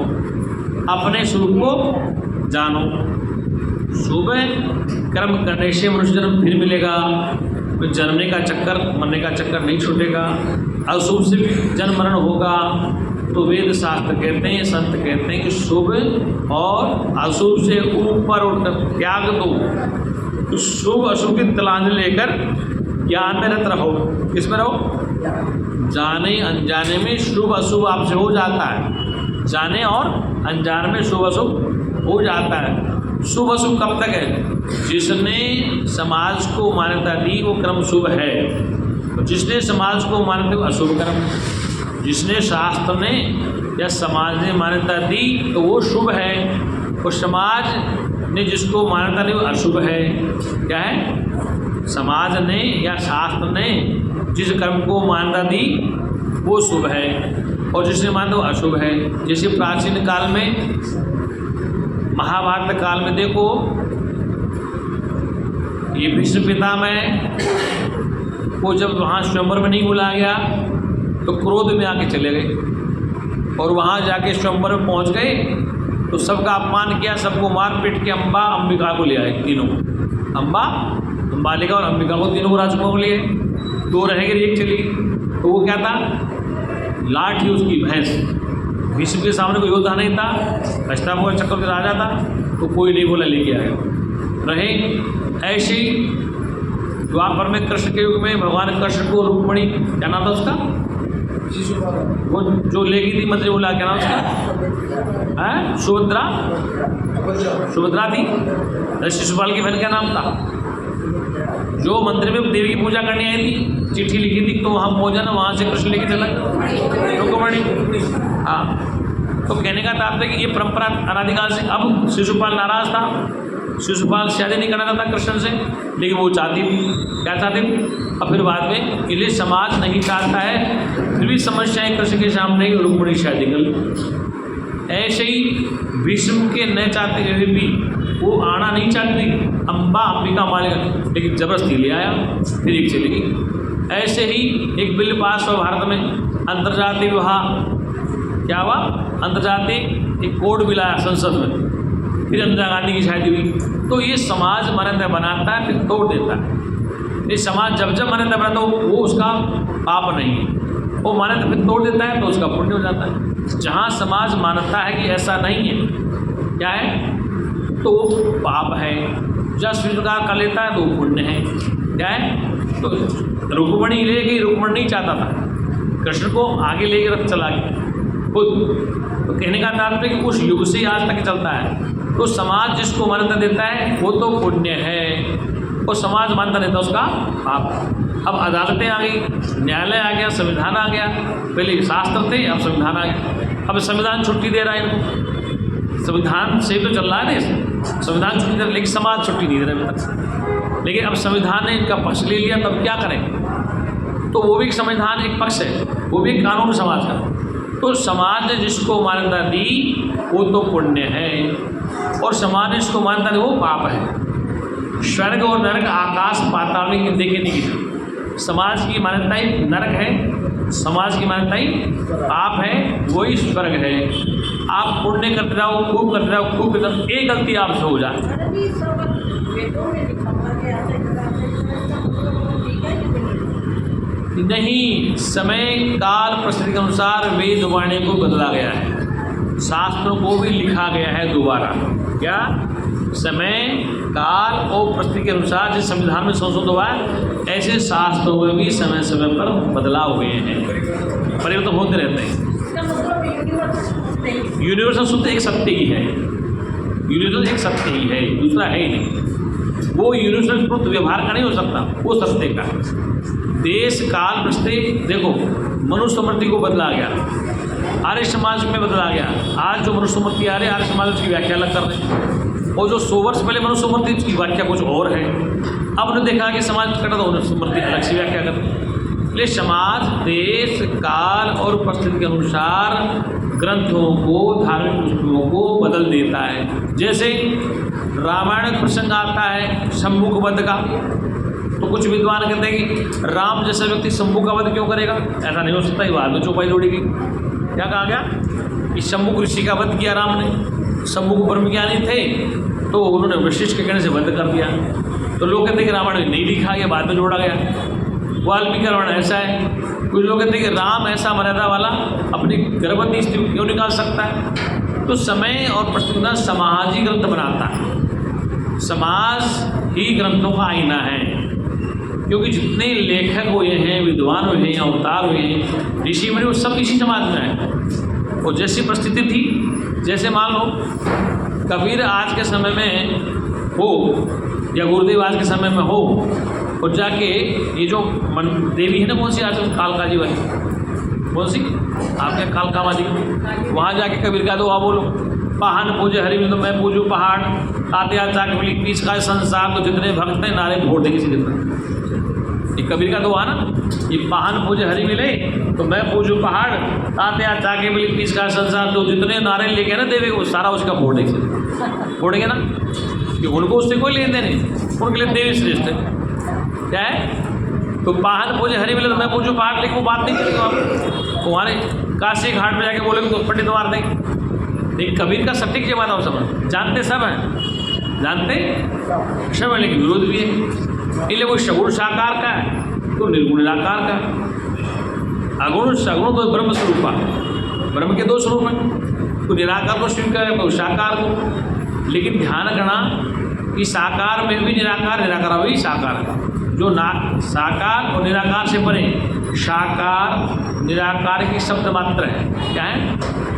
Speaker 1: अपने स्वरूप को जानो। शुभ कर्म करने से मनुष्य जन्म फिर मिलेगा, तो जन्मने का चक्कर, मरने का चक्कर नहीं छूटेगा। अशुभ से जन्म मरण होगा, तो वेद शास्त्र कहते हैं, संत कहते हैं कि शुभ और अशुभ से ऊपर उठकर त्याग दो, तो शुभ अशुभ की तलाश लेकर ज्ञान में रत रहो। किसमें रहो? जाने अनजाने में शुभ अशुभ आपसे हो जाता है, जाने और अनजाने में शुभ अशुभ हो जाता है। शुभ अशुभ कब तक है? जिसने समाज को मान्यता दी वो कर्म शुभ है, तो जिसने समाज को मान्यता दी अशुभ कर्म, जिसने शास्त्र ने या समाज ने मान्यता दी तो वो शुभ है, और समाज ने जिसको मान्यता दी वो अशुभ है। क्या है? समाज ने या शास्त्र ने जिस कर्म को मान्यता दी वो शुभ है, और जिसने मान्यता वो अशुभ है। जैसे प्राचीन काल में, महाभारत काल में देखो, ये भीष्म पितामह को जब वहाँ स्वयंवर में नहीं बुलाया गया तो क्रोध में आके चले गए, और वहाँ जाके स्वयंवर में पहुँच गए तो सबका अपमान किया, सबको मार पीट के अंबिका को ले आए तीनों, अंबालिका और अंबिका को, तीनों राजकुमार को लिए। दो रह गई, एक चली। तो वो क्या था? लाठी उसकी भैंस। भीष्म के सामने कोई योद्धा नहीं था, हस्तिनापुर चक्र के राजा था, तो कोई नहीं बोला, लेके आया रहे। ऐसे ही द्वापर में कृष्ण के युग में भगवान कृष्ण को रुक्मणी, क्या नाम था उसका, वो जो ले गई थी मंत्री, बोला क्या नाम उसका है? सुभद्रा थी। शिशुपाल की बहन क्या नाम था? जो मंदिर में देवी की पूजा करने आई थी, चिट्ठी लिखी थी, तो वहाँ पहुँचा ना, वहाँ से कृष्ण लेके चला रुक्मणी। हाँ, तो कहने का तात्पर्य कि ये परंपरा अनादिकाल से। अब शिशुपाल नाराज था, शिशुपाल शादी नहीं करना था कृष्ण से, लेकिन वो चाहती थी, क्या चाहती थी? और फिर बाद में इसलिए समाज नहीं चाहता है, फिर भी समस्याएं कृष्ण के सामने ही रुक्मणी शादी कर। ऐसे ही भीष्म के न चाहते हुए भी वो आना नहीं चाहती, अंबिका मालिका, लेकिन जबरदस्ती ले आया, फिर एक चली गई। ऐसे ही एक बिल पास हुआ भारत में, अंतर्जातीय विवाह। क्या हुआ? अंतर्जातीय एक कोड बिल आया संसद में, फिर इंदिरा गांधी की शादी हुई। तो ये समाज मान्यता बनाता है, फिर तोड़ देता है। ये समाज जब जब मान्यता बनाता है वो उसका पाप नहीं है, वो मान्यता फिर तोड़ देता है तो उसका पुण्य हो जाता है। जहाँ समाज मानता है कि ऐसा नहीं है, क्या है, तो पाप है। जहाँ स्वीकार कर लेता है तो पुण्य है। क्या है? तो रुक्मणी ले गई, रुक्मणी नहीं चाहता था, कृष्ण को आगे ले कर चला गया खुद। तो कहने का तात्पर्य कि उस युग से आज तक चलता है। तो समाज जिसको मान्यता देता है वो तो पुण्य है, और समाज मान्यता देता है उसका पाप। अब अदालतें आ गई, न्यायालय आ गया, संविधान आ गया। पहले शास्त्र थे, अब संविधान आ गया। अब संविधान छुट्टी दे रहा है इनको, संविधान से तो चल रहा है ना, संविधान छुट्टी दे रहा है, लेकिन समाज छुट्टी नहीं दे रहा अभी तक। लेकिन अब संविधान ने इनका पक्ष ले लिया, तब क्या करें? तो वो भी संविधान एक पक्ष है, वो भी एक कानून समाज का। तो समाज ने जिसको मान्यता दी वो तो पुण्य है, और समाज ने जिसको मान्यता दी वो पाप है। स्वर्ग और नरक, आकाश पाताल में देखे नहीं। समाज की मान्यता ही नरक है, समाज की मान्यता ही पाप है, वही स्वर्ग है। आप पुण्य करते जाओ, खूब करते जाओ, खूब करते जाओ, एक गलती आपसे हो जाए, नहीं, समय काल परिस्थिति के अनुसार वेद वाणी को बदला गया है, शास्त्रों को भी लिखा गया है दोबारा। क्या? समय काल और परिस्थिति के अनुसार जिस संविधान में संशोधन हुआ है, ऐसे शास्त्रों में भी समय समय पर बदलाव हुए हैं, परिवर्तन होते रहते हैं। यूनिवर्सल सूत्र एक सत्य ही है, यूनिवर्सल एक सत्य ही है, दूसरा है ही नहीं। वो यूनिवर्सल सूत्र व्यवहार का नहीं हो सकता, वो सत्य का। देश काल परिस्थिति, देखो मनुस्मृति को बदला गया, आर्य समाज में बदला गया। आज जो मनुस्मृति आ रही है, आर्य समाज उसकी व्याख्या अलग कर रहे हैं, और जो 100 वर्ष पहले मनुस्मृति उसकी व्याख्या कुछ और है। अब उन्होंने देखा कि समाज कटा तो मनुस्मृति अलग से व्याख्या कर। इसलिए समाज देश काल और परिस्थिति के अनुसार ग्रंथों को, धार्मिक पुस्तकों को बदल देता है। जैसे रामायण प्रसंग आता है शंभू वध का, तो कुछ विद्वान कहते हैं कि राम जैसा व्यक्ति शंभू का वध क्यों करेगा, ऐसा नहीं हो सकता। ये बाद में चौपाई जोड़ी गई। क्या कहा गया कि शंभू ऋषि का वध किया राम ने, शंभू को ब्रह्मज्ञानी थे तो उन्होंने वशिष्ठ के कहने से वध कर दिया। तो लोग कहते हैं कि रामायण में नहीं लिखा, यह बाद में जोड़ा गया। वाल्मीकि रामायण ऐसा है। कुछ लोग कहते हैं कि राम ऐसा मर्यादा वाला अपनी गर्भवती स्त्री क्यों निकाल सकता है। तो समय और परिस्थिति का समाज ही ग्रंथ बनाता है, समाज ही ग्रंथों का आईना है। क्योंकि जितने लेखक हुए हैं, विद्वान हुए हैं, अवतार हुए हैं, ऋषि मुनि, वो सब इसी समाज में है। और जैसी परिस्थिति थी, जैसे मान लो कबीर आज के समय में हो या गुरुदेव आज के समय में हो, और जाके ये जो देवी है ना, कौन सी आजकल कालका जी वाली, कौन सी आपके कालका माँ जी, वहाँ जाके कबीर का दुआ बोलो, पहाड़ पूजे हरि में तो मैं पूजू पहाड़, आते आ चाक मिली पीस का संसार, तो जितने भक्त हैं नारे फोड़ देंगे कितना। ये कबीर का दुआ ना, ये पहाड़ पूजे हरि मिले तो मैं पूजू पहाड़, आते आ चाके मिली पीस का संसार, तो जितने नारे लेके ना देवे वो सारा उसका फोड़ देंगे, फोड़ेंगे ना, कि उनको उससे कोई लेन देन नहीं, उनके लिए देवी श्रेष्ठ है। क्या है, तो पहाड़ पूजे हरि मिले तो मैं पूजू पहाड़, लेकिन वो बात नहीं करेंगे आप। तुम्हारे काशी घाट में जाके बोलेंगे तो पंडित मार देंगे। एक कबीर का सटीक जवाब आप समझ, जानते सब हैं, जानते सब है, लेकिन विरोध भी है। इसलिए वो सगुण साकार का है तो निर्गुण निराकार का है। अगुण सगुण तो ब्रह्म स्वरूप है, ब्रह्म के 2 स्वरूप हैं, तो निराकार को स्वीकार है तो साकार को। लेकिन ध्यान रखना कि साकार में भी निराकार, निराकार में भी साकार है। जो साकार और निराकार से परे, साकार निराकार की शब्द मात्र है। क्या है,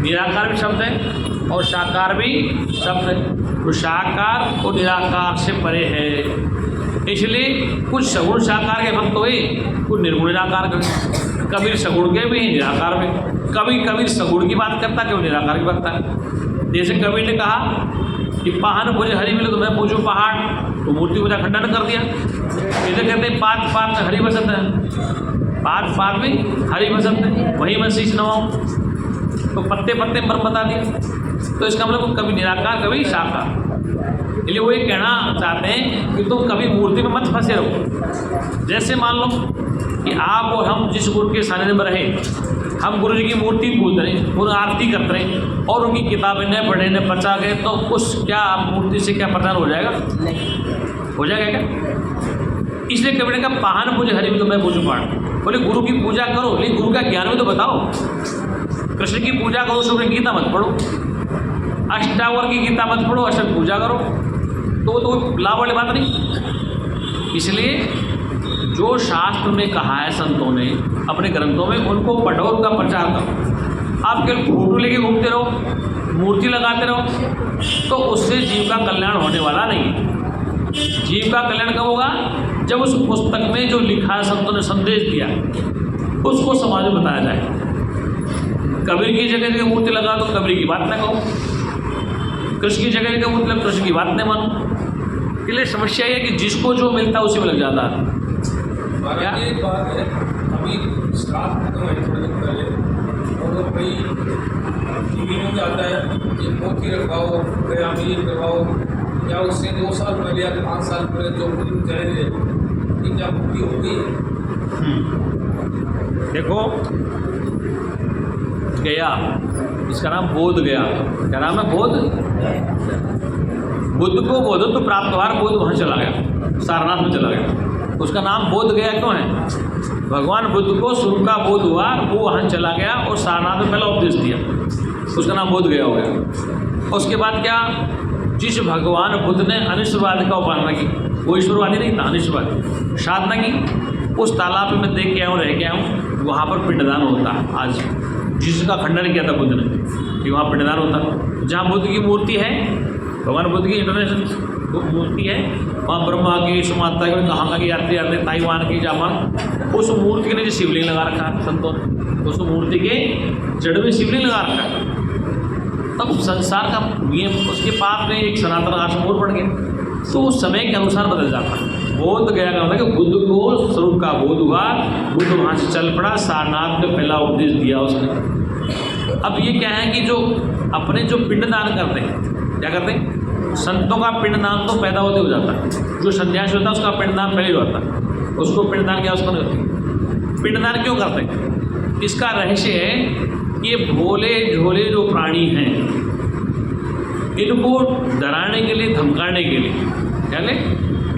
Speaker 1: निराकार भी शब्द है और साकार भी शब्द है। तो साकार और निराकार से परे है। इसलिए कुछ सगुण साकार के भक्त हुए, कुछ निर्गुण निराकार के। कबीर सगुण के भी निराकार में, कबीर सगुण की बात करता, क्यों निराकार की बात करता। जैसे कबीर ने कहा कि पहाड़ पूजे हरि मिले तो मैं पूजू पहाड़, तो मूर्ति पूजा खंडन कर दिया। इसे कहते हैं पात पात में हरि बसंत है, पात पात में हरि बसंत है, वही मैं शीश नवाऊँ, तो पत्ते पत्ते में ब्रह्म बता दिया। तो इसका मतलब कभी निराकार कभी साकार। इसलिए वो ये कहना चाहते हैं कि तुम कभी मूर्ति में मत फंसे रहो। जैसे मान लो कि आप और हम जिस गुरु के सानिध्य में रहे, हम गुरु जी की मूर्ति पूज रहे, उन आरती करते रहे और उनकी किताबें न पढ़े न बचा गए, तो उस क्या मूर्ति से क्या प्रचार हो जाएगा? हो जाएगा क्या? इसलिए कबीर ने कहा पहाड़ पूजे हरि में तो मैं पूजू पहाड़। बोले गुरु की पूजा करो, लेकिन गुरु का ज्ञान में तो बताओ। कृष्ण की पूजा करो, उसमें गीता मत पढ़ो, अष्टावर की गीता मत पढ़ो, अष्ट पूजा करो, तो लाभ वाली बात नहीं। इसलिए जो शास्त्र में कहा है संतों ने अपने ग्रंथों में, उनको पढ़ो, उनका प्रचार करो। आप केवल फोटो लेके घूमते रहो, मूर्ति लगाते रहो, तो उससे जीव का कल्याण होने वाला नहीं। जीव का कल्याण कब होगा? जब उस पुस्तक में जो लिखा है, संतों ने संदेश दिया, उसको समाज में बताया जाए। कबीर की जगह जगह मूर्ति लगा दो, कबीर की बात ना कहो। कृष्ण की जगह जगह मतलब कृष्ण की बात नहीं मानो। इसलिए समस्या ये है कि जिसको जो मिलता है उसी में लग जाता है।
Speaker 2: क्या ये बात है, अभी श्राद्ध खत्म है थोड़े दिन पहले, और भाई टीवी में आता है कि मोती रखवाओ, गयामी करवाओ, या उससे 2 साल पहले या 5 साल पहले जो फिल्म चले थे कि क्या मुक्ति होती है?
Speaker 1: देखो गया, इसका नाम बोध गया। क्या नाम है? बोध। बुद्ध को बोधत्व प्राप्त हुआ, बोध वहाँ चला गया, सारनाथ में चला गया। उसका नाम बोध गया क्यों है? भगवान बुद्ध को शुरू का बोध हुआ, वो वहाँ चला गया और सारनाथ में पहला उपदेश दिया, उसका नाम बोध गया हो गया। उसके बाद क्या, जिस भगवान बुद्ध ने अनिश्वरवाद का उपासना की, वो ईश्वरवादी नहीं था, अनिश्वरवादी साधना की, उस तालाब में मैं देख के आऊँ, रह के आऊँ, वहाँ पर पिंडदान होता है। आज जिसका खंडन किया था बुद्ध ने कि वहाँ पिंडदान होता। जहाँ बुद्ध की मूर्ति है, भगवान बुद्ध की इंटरनेशनल मूर्ति है, वहाँ ब्रह्मा की, सुमाता की, कहाँ की यात्री आते, ताइवान की, जापान, उस मूर्ति के नीचे शिवलिंग लगा रखा है संतों ने। उसको मूर्ति के जड़ में शिवलिंग लगा रखा है। तब संसार का ये उसके पास में एक सनातन आश्रम और बढ़ गया, तो वो समय के अनुसार बदल जाता है। बोध गया का मतलब कि बुद्ध को स्वरूप का बोध हुआ, बुद्ध वहाँ से चल पड़ा, सारनाथ में पहला उपदेश दिया उसने। अब ये क्या है कि जो अपने जो पिंडदान करते हैं, क्या करते हैं, संतों का पिंडदान तो पैदा होते हो जाता है, जो सन्यासी होता है उसका पिंडदान पहले होता है, उसको पिंडदान की आवश्यकता नहीं होती। पिंडदान क्यों करते हैं? इसका रहस्य है कि ये भोले झोले जो प्राणी हैं, इनको डराने के लिए, धमकाने के लिए, क्या ले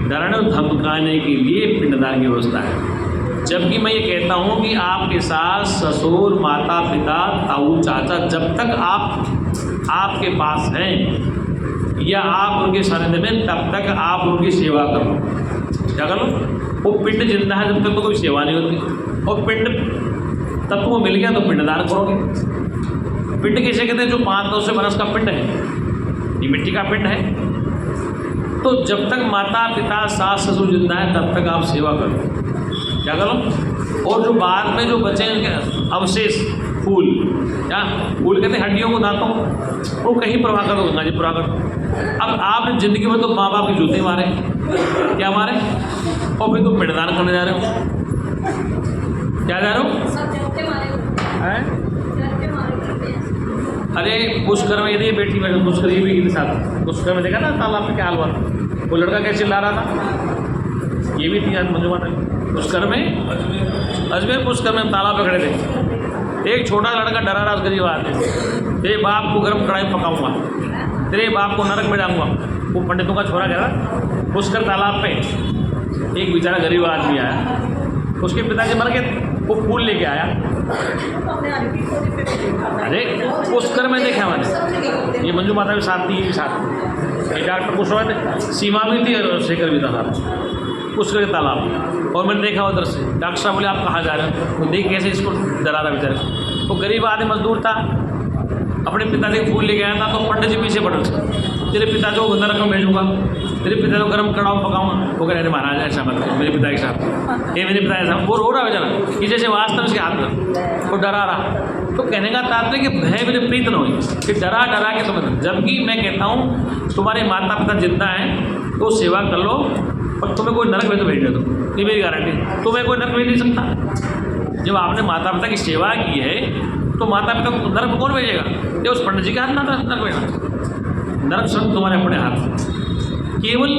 Speaker 1: डराने और धमकाने के लिए पिंडदान की व्यवस्था है। जबकि मैं ये कहता हूँ कि आपके साथ ससुर, माता पिता, ताऊ चाचा जब तक आपके पास हैं या आप उनके सानिध्य में, तब तक आप उनकी सेवा करो। क्या करो? वो पिंड जिंदा है जब तक तो कोई सेवा नहीं होती, और पिंड तब वो मिल गया तो पिंडदान करोगे। पिंड किसे कहते हैं? जो 500 बरस का पिंड है, ये मिट्टी का पिंड है। तो जब तक माता पिता सास ससुर जिंदा है तब तक आप सेवा करो। क्या करो? और जो बाद में जो बचे हैं अवशेष, फूल, क्या फूल कहते हैं हड्डियों को, दांतों को, वो कहीं प्रवाह करो, गंगा जी प्रवाह करो। अब आपने जिंदगी में तो माँ बाप की जूते मारे, क्या मारे, और फिर तुम पिंडदान करने जा रहे हो। क्या जा रहे हो? अरे पुष्कर में यदि बेटी बैठे, पुष्कर ये भी साथ, पुष्कर में देखा ना तालाब में क्या हाल हुआ, वो लड़का कैसे चिल्ला रहा था, ये भी थी आज मंजू माता पुष्कर में, अजमेर पुष्कर में तालाब पे खड़े थे। एक छोटा लड़का डरा रहा, गरीब आदमी, तेरे बाप को गर्म कढ़ाई पकाऊंगा, तेरे बाप को नरक में डालूंगा। वो पंडितों का छोरा कह रहा, पुष्कर तालाब पे एक बेचारा गरीब आदमी आया, उसके पिताजी मर गए, वो फूल लेके आया। अरे पुष्कर में देखा मैंने, ये मंजू माता भी साथ थी, ये भी साथ, ये डॉक्टर पुष्कर थे, सीमा भी थी और शेखर भी था साथ, पुष्कर के तालाब। और मैंने देखा उधर से, डॉक्टर साहब बोले आप कहाँ जा रहे हो, तो देख कैसे इसको डरा रहा बेचारे। तो गरीब आदमी मजदूर था, अपने पिताजी को फूल लेके आया था, तो पंडित जी पीछे पड़ रहे, तेरे पिताजी को नरक में भेजूंगा, तेरे पिता को गर्म कड़ाव पकाऊंगा। वो कह रहे महाराज ऐसा मत, मेरे पिता के साथ, ये मेरे पिता के साथ, वो रो रहा है बेचारा कि जैसे वास्तव उसके हाथ में, वो डरा रहा। तो कहने का तात्पर्य कि भय मेरे प्रीत न हो, कि डरा के तुम्हें, जबकि मैं कहता हूँ तुम्हारे माता पिता जिंदा हैं तो सेवा कर लो, और तुम्हें कोई नरक में तो भेज दो, ये मेरी गारंटी, तुम्हें कोई नरक भेज नहीं सकता। जब आपने माता पिता की सेवा की है तो माता पिता को नरक में कौन भेजेगा? ये उस पंडित जी के हाथ में नरक भेजना, नरक स्वयं तुम्हारे अपने हाथ। केवल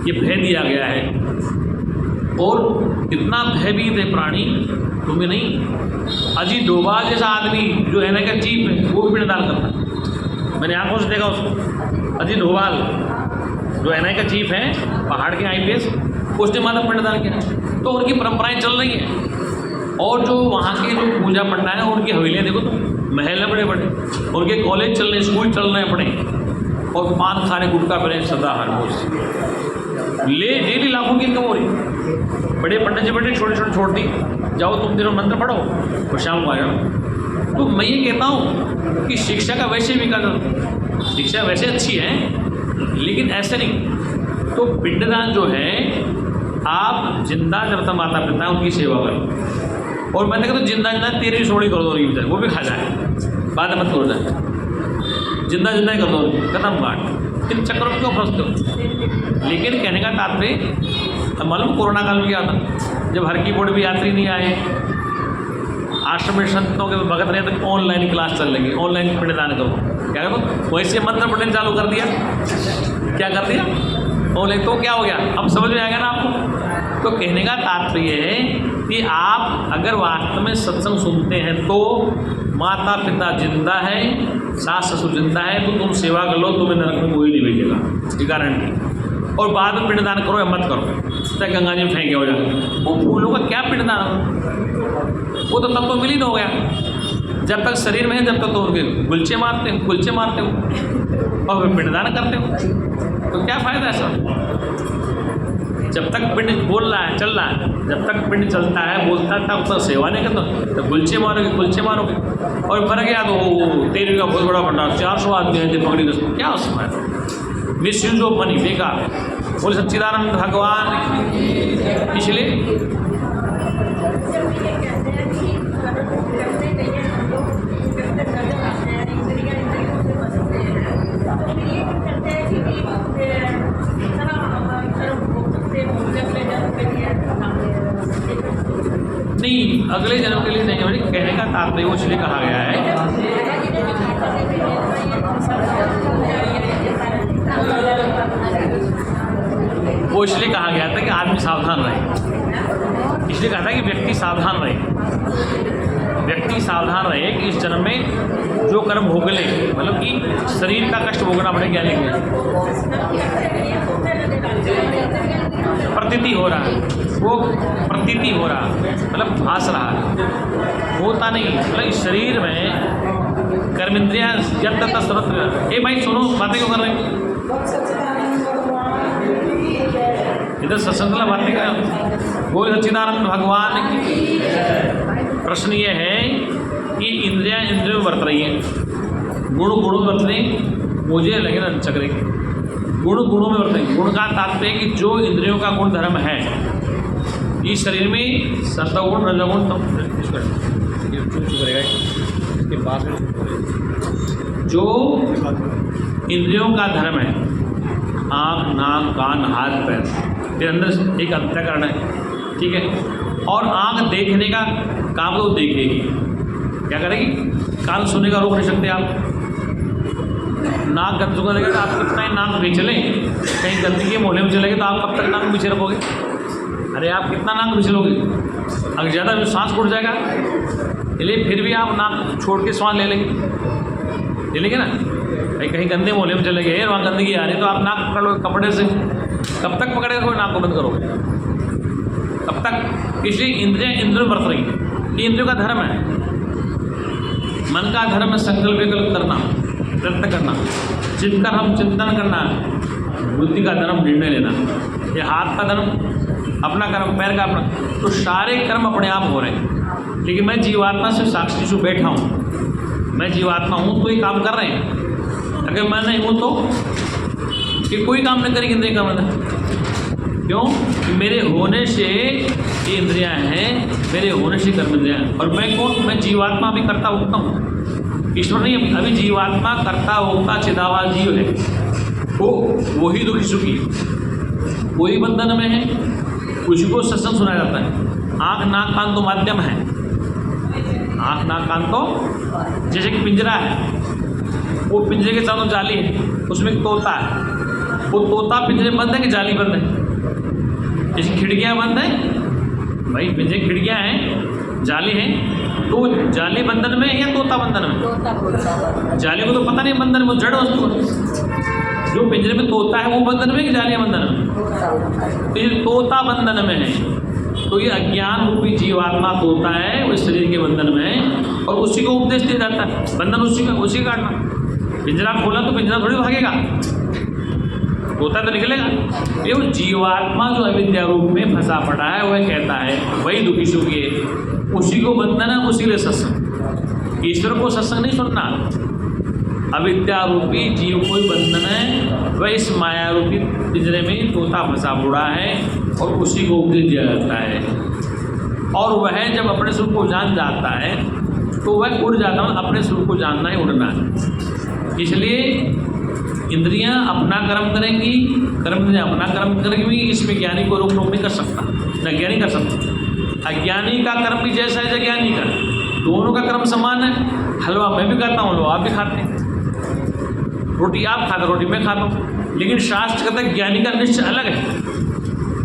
Speaker 1: ये भय दिया गया है, और इतना भयभीत है प्राणी तुम्हें नहीं। अजीत डोभाल जैसा आदमी जो है ना का चीफ है, वो भी पिंडदान करता है, मैंने आंखों से देखा उसको। अजीत डोभाल जो एनआई का चीफ है, पहाड़ के IPS, उसने माता पिंडदान किया। तो उनकी परंपराएं चल रही हैं, और जो वहाँ के जो पूजा पंडा है उनकी हवेलियाँ देखो तो, महल है बड़े बड़े, उनके कॉलेज चल रहे, स्कूल चल रहे हैं अपने, और पान खाने गुटखा पहने सदा हर रोज ले डेली लाखों की इनकम हो रही। बड़े पंडित जी बड़े छोटे छोटे छोड़ दी, जाओ तुम दिनों मंत्र पढ़ो और शाम को आ जाओ। तो मैं ये कहता हूँ कि शिक्षा का वैसे विकास, शिक्षा वैसे अच्छी है, लेकिन ऐसे नहीं। तो पिंडदान जो है, आप जिंदा जब तक माता पिता उनकी सेवा करो, और मैंने कहा तो जिंदा तेरी सोड़ी कर दो उनकी बेचारे, वो भी खा जाए, बाद में मत करो जाए, जिंदा ही कर दो, खत्म बात। इन चक्करों में क्यों फंसते हो? लेकिन कहने का तात्पर्य, मालूम कोरोना काल में क्या था, जब हर कीबोर्ड भी यात्री नहीं आए, आश्रम में संतों के भगत रहे, तो ऑनलाइन क्लास चल लगी, ऑनलाइन पिंडदान करो, क्या करो, वैसे मंत्र पढ़ने चालू कर दिया, क्या कर दिया ऑनलाइन। तो क्या हो गया? अब समझ में आएगा ना आपको। तो कहने का तात्पर्य है कि आप अगर वास्तव में सत्संग सुनते हैं तो माता पिता जिंदा है, सास ससुर जिंदा है, तो तुम सेवा कर लो, तुम्हें नरक में कोई नहीं भेजेगा, ये गारंटी। और बाद में पिंडदान करो या मत करो, चाहे गंगा जी में फेंके हो जाए, वो फूलों का क्या पिंडदान हो, वो तो तब तो विलीन हो गया। जब तक शरीर में है तब तक तो उनके गुलचे मारते हो और फिर पिंडदान करते हो, तो क्या फ़ायदा है सर? जब तक पिंड बोल रहा है, चल रहा है, जब तक पिंड चलता है, बोलता था, उतना सेवा नहीं करता, तो गुलचे मारोगे। और मर गया तो तेरे का बहुत बड़ा भंडार, 400 आदमी हैं, पकड़ी दो, क्या उसमें मिस यूज ऑफ मनी, बेकार। बोले सच्चिदानंद भगवान, इसलिए नहीं, अगले जन्म के लिए नहीं है, कहने का तात्पर्य वो इसलिए कहा गया है, वो इसलिए कहा गया था कि आदमी सावधान रहे। इसलिए कहा था कि व्यक्ति सावधान रहे, व्यक्ति सावधान रहे कि इस जन्म में जो कर्म भोग ले, मतलब कि शरीर का कष्ट भोगना पड़े, ज्ञानी को प्रतीति हो रहा है, वो प्रतीति हो रहा मतलब भास रहा है, होता नहीं, मतलब इस शरीर में कर्मेंद्रियां जब तक सर्वत्र। ए भाई सुनो, बातें क्यों कर रहे हैं इधर? सत्संग बातें कर, बोल सच्चिदानंद भगवान की। प्रश्न ये है कि इंद्रियां इंद्रियों में बरत रही हैं, गुण गुणों में बरत रही, मुझे लगे ना चक्रे, गुण गुणों में बरत रही। गुण का तात्पर्य कि जो इंद्रियों का गुण धर्म है इस शरीर में, सत्वगुण रजोगुण, करेगा इसके पास जो इंद्रियों का धर्म है, आँख नाक कान हाथ पैर, फिर अंदर एक अंतःकरण है, ठीक है। और आँख देखने का काम तो देखेगी, क्या करेगी? कान सुनने का रोक नहीं सकते आप। नाक गंद सुखा लगेगा, आप कितना ही नाक भी चले, कहीं गंदगी के मोहल्ले में चलेंगे तो आप कब तक नाक पीछे रखोगे? अरे आप कितना नाक पीछे लोगे? अगर ज़्यादा सांस उड़ जाएगा, इसलिए फिर भी आप नाक छोड़ के सांस ले लेंगे ना। भाई कहीं गंदे मोहल्ले में चले गए, वहाँ गंदगी आ रही है तो आप नाक पकड़ लो कपड़े से, कब तक पकड़ेगा कोई? नाक को बंद करोगे कब तक? इसलिए इंद्रियां इंद्रियों बरत रही है, ये इंद्रियों का धर्म है। मन का धर्म है संकल्प विकल्प करना, प्रयत्न करना, चित्त का धर्म चिंतन करना, बुद्धि का धर्म निर्णय लेना, ये हाथ का धर्म अपना कर्म, पैर का अपना, तो सारे कर्म अपने आप हो रहे हैं। लेकिन मैं जीवात्मा से साक्षी से बैठा हूँ, मैं जीवात्मा हूँ तो ये काम कर रहे हैं। अगर मैं नहीं हूँ तो कि कोई काम नहीं करेगी इंद्रिय का मतलब, क्यों? मेरे होने से ये इंद्रियां हैं, मेरे होने से कर्म इंद्रियां हैं। और मैं कौन? मैं जीवात्मा भी करता उगता हूँ, ईश्वर नहीं। अभी जीवात्मा करता उगता चिदावास जीव है, वो वही दुखी सुखी, वही बंधन में है, उसी को सत्संग सुनाया जाता है। आँख नाक कान तो माध्यम है, आँख नाक कान तो जैसे कि पिंजरा है, वो पिंजरे के चारों जाली है, उसमें एक तोता है, वो तोता पिंजरे बंद है कि जाली बंद है? जैसे खिड़कियाँ बंद हैं, भाई पिंजरे खिड़कियाँ हैं, जाली हैं, तो जाली बंधन में है या तोता बंधन में? जाली को तो पता नहीं बंधन में, जड़ वस्तु जो पिंजरे में तोता है वो बंधन में कि जालियाँ बंधन में? तो ये तोता बंधन में है, तो ये अज्ञान रूपी जीवात्मा तोता है, वो शरीर के बंधन में है, और उसी को उपदेश दिया जाता है, बंधन उसी का काटना। पिंजरा खोला तो पिंजरा थोड़ी भागेगा, तोता तो निकलेगा। ये वो जीवात्मा जो अविद्या रूप में फंसा पड़ा है, वह कहता है वही दुखी सुखी है, उसी को बंधन है, उसी लिए सत्संग। ईश्वर को सत्संग नहीं सुनना, अविद्या रूपी जीव को ही बंधन है, वह इस माया रूपी पिंजरे में तोता फंसा पड़ा है और उसी को उपदेश दिया जाता है। और वह जब अपने स्वरूप को जान जाता है तो वह उड़ जाता है, अपने स्वरूप को जानना है, उड़ना है। इसलिए इंद्रियां अपना कर्म करेंगी, कर्म इंद्रियां अपना कर्म करेंगी, इसमें ज्ञानी को रोक नहीं कर सकता, न ज्ञानी कर सकता। अज्ञानी का कर्म भी जैसा है ज्ञानी का, दोनों का कर्म समान है। हलवा मैं भी खाता हूँ, हलवा आप भी खाते हैं, रोटी आप खाते, रोटी मैं खाता हूँ, लेकिन शास्त्र कहता है ज्ञानी का निश्चय अलग है।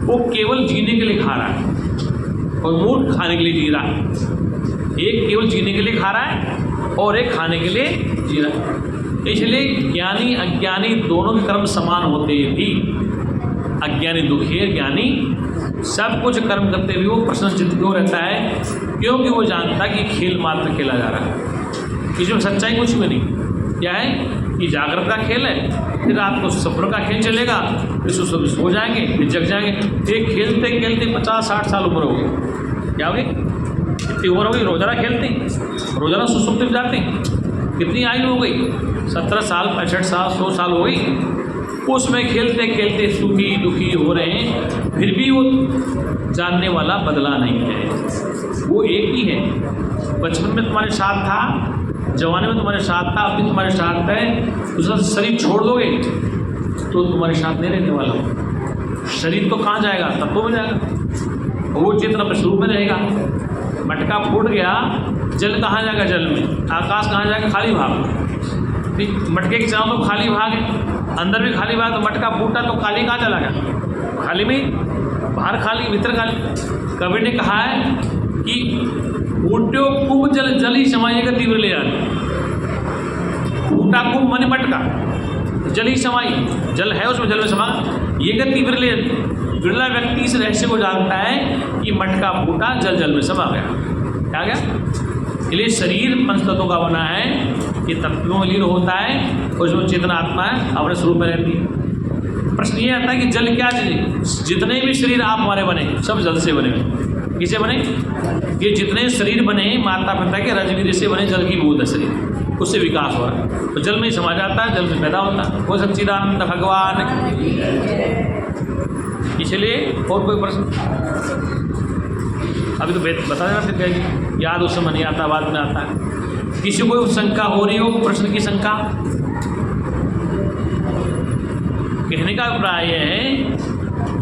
Speaker 1: वो केवल जीने के लिए खा रहा है और मूर्ख खाने के लिए जी रहा है। एक केवल जीने के लिए खा रहा है और एक खाने के लिए जी रहा है। इसलिए ज्ञानी अज्ञानी दोनों के कर्म समान होते भी, अज्ञानी दुखी है, ज्ञानी सब कुछ कर्म करते हुए वो प्रसन्नचित्त क्यों रहता है? क्योंकि वो जानता है कि खेल मात्र खेला जा रहा है, इसमें सच्चाई कुछ भी नहीं। क्या है कि जागृत का खेल है, फिर रात को सपनों का खेल चलेगा, फिर सुबह सो जाएंगे, फिर जग जाएंगे। एक खेलते खेलते 50-60 साल उम्र हो गई, क्या हो गई? इतनी उम्र हो गई, रोजाना खेलते रोजाना सुसुप्त में जाते, कितनी आयु हो गई? 17 साल, 65 साल, 100 साल हो गई। उसमें खेलते खेलते सुखी दुखी हो रहे हैं, फिर भी वो जानने वाला बदला नहीं है, वो एक ही है। बचपन में तुम्हारे साथ था, जवानी में तुम्हारे साथ था, अभी तुम्हारे साथ है, दूसरा शरीर छोड़ दोगे तो तुम्हारे साथ नहीं रहने वाला हो। शरीर तो कहाँ जाएगा, तत्वों में जाएगा, वो चेतना पर स्वरूप में रहेगा। मटका फूट गया, जल कहाँ जाएगा, जल में। आकाश कहाँ जाएगा, खाली भाग। ठीक, मटके के चारों तो खाली भाग है, अंदर भी खाली भाग। तो मटका फूटा तो खाली कहाँ चला गया, खाली में, बाहर खाली भीतर खाली। कबीर ने कहा है कि फूट्यो कुंभ जल, जल ही समाइएगा तीव्र ले जाए। फूटा कुंभ माने मटका, जल ही समाई, जल है उसमें, जल में समा, ये गति तीव्र ले। बिरला व्यक्ति इस रहस्य को जानता है कि मटका फूटा, जल जल में समा गया, क्या गया। इसलिए शरीर पंच तत्वों का बना है, ये तत्वों में लीन होता है, और उसमें चेतना आत्मा है अपने स्वरूप में रहती है। प्रश्न ये आता है कि जल क्या चीज़, जितने भी शरीर आप हमारे बने सब जल से बने हुए। किसे बने, ये जितने शरीर बने माता पिता के रजवीर से बने, जल की बूंद है शरीर, उससे विकास हो रहा है, तो जल में ही समा जाता है, जल में पैदा होता है। वो सच्चिदानंद भगवान। इसलिए और कोई प्रश्न, अभी तो बता देना, फिर कहेगी याद उस समय नहीं आता, बाद में आता है। किसी को शंका हो रही हो, प्रश्न की शंका, कहने का अभिप्राय है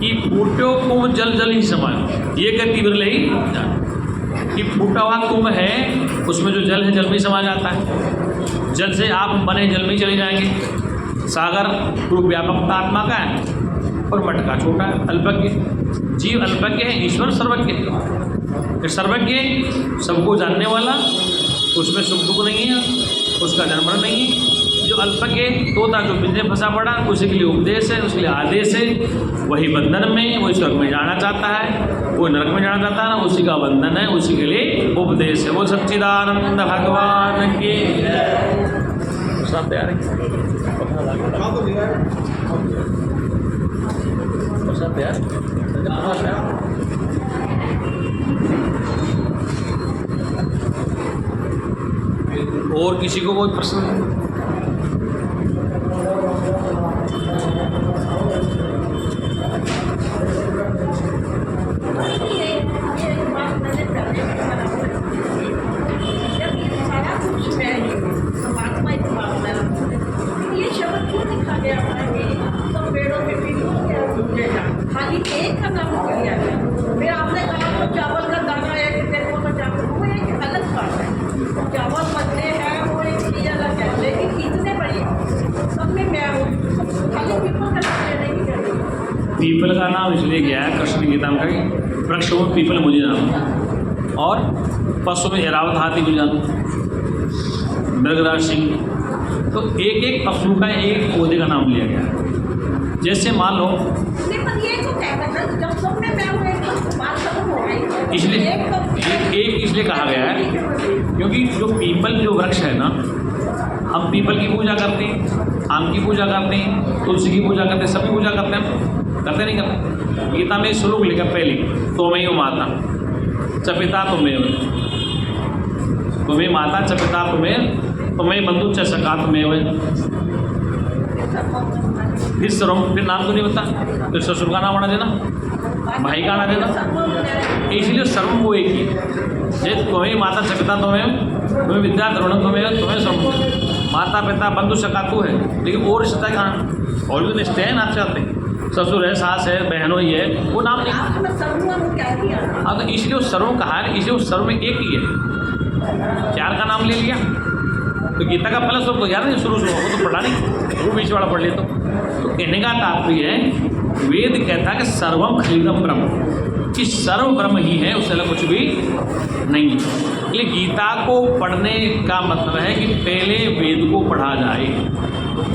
Speaker 1: कि फूटो कुंभ जल जल ही समायो, ये गति बिरले ही कि फूटा हुआ कुंभ है, उसमें जो जल है जल में ही समा जाता है। जल से आप बने, जल में ही चले जाएंगे। सागर रूप व्यापकता आत्मा का है, और मटका छोटा है, अल्पज्ञ। जीव अल्पज्ञ है, ईश्वर सर्वज्ञ है। सर्वज्ञ सबको जानने वाला, उसमें सुख दुख नहीं है, उसका जन्म नहीं है। जो अल्पज्ञ तोता जो बिंदे फंसा पड़ा, उसी के लिए उपदेश है, उसके लिए आदेश है। वही बंधन में, वही स्वर्ग में जाना चाहता है, वो नरक में जाना चाहता है ना, उसी का बंधन है, उसी के लिए उपदेश है। वो सच्चिदानंद भगवान के सब तैयार है, सब तैयार। और किसी को कोई प्रश्न?
Speaker 3: खाली एक का नाम किया है, फिर आपने कहा तो चावल का दाना है कि तेरे को तो चावल, वो एक अलग बात है। चावल बनते हैं वो एक चीज़ अलग है, लेकिन कितने बड़ी सब में मैं हूँ, खाली पीपल का नाम लेने की जरूरत।
Speaker 1: पीपल का नाम इसलिए गया है कृष्ण गीता में का, वृक्ष में पीपल मुझे नाम, और पशु में एरावत हाथी मुझे नाम, मृगराज सिंह। तो एक एक पशु का एक पौधे का नाम लिया गया। जैसे मान लो, इसलिए एक इसलिए कहा गया है क्योंकि जो पीपल जो वृक्ष है ना, हम पीपल की पूजा करते हैं, आम की पूजा करते हैं, तुलसी की पूजा करते हैं, सभी पूजा करते हैं, करते नहीं करते। गीता में श्लोक लिखा पहले, त्वमेव माता च पिता त्वमेव, तुम्हें माता च पिता तुम्हें, तुम्हें बंधु च सखा तुम्हें। फिर सर्व, फिर नाम तो नहीं बता, फिर ससुर का नाम आना देना, भाई का आना देना, इसलिए सर्व वो एक ही। जैसे तुम्हें माता च पिता तुम्हें विद्या द्रोण तुम्हें सर्व, माता पिता बंधु सखा तू है, लेकिन और रिश्ता कहाँ, और भी रिश्ते हैं ना चाहते, ससुर है, सास है, बहनों ही है, वो नाम नहीं। हाँ, तो इसलिए वो सर्व कहा है, इसलिए वो सर्व में एक ही है। चार का नाम ले लिया तो गीता का पहला श्लोक तो यार नहीं, शुरू वो तो पढ़ा नहीं, वो बीच वाला पढ़ ले। तो कहने का तात्पर्य है, वेद कहता है कि सर्वम खलिदम ब्रह्म, कि सर्व ब्रह्म ही है, उससे अलग कुछ भी नहीं है। इसलिए गीता को पढ़ने का मतलब है कि पहले वेद को पढ़ा जाए।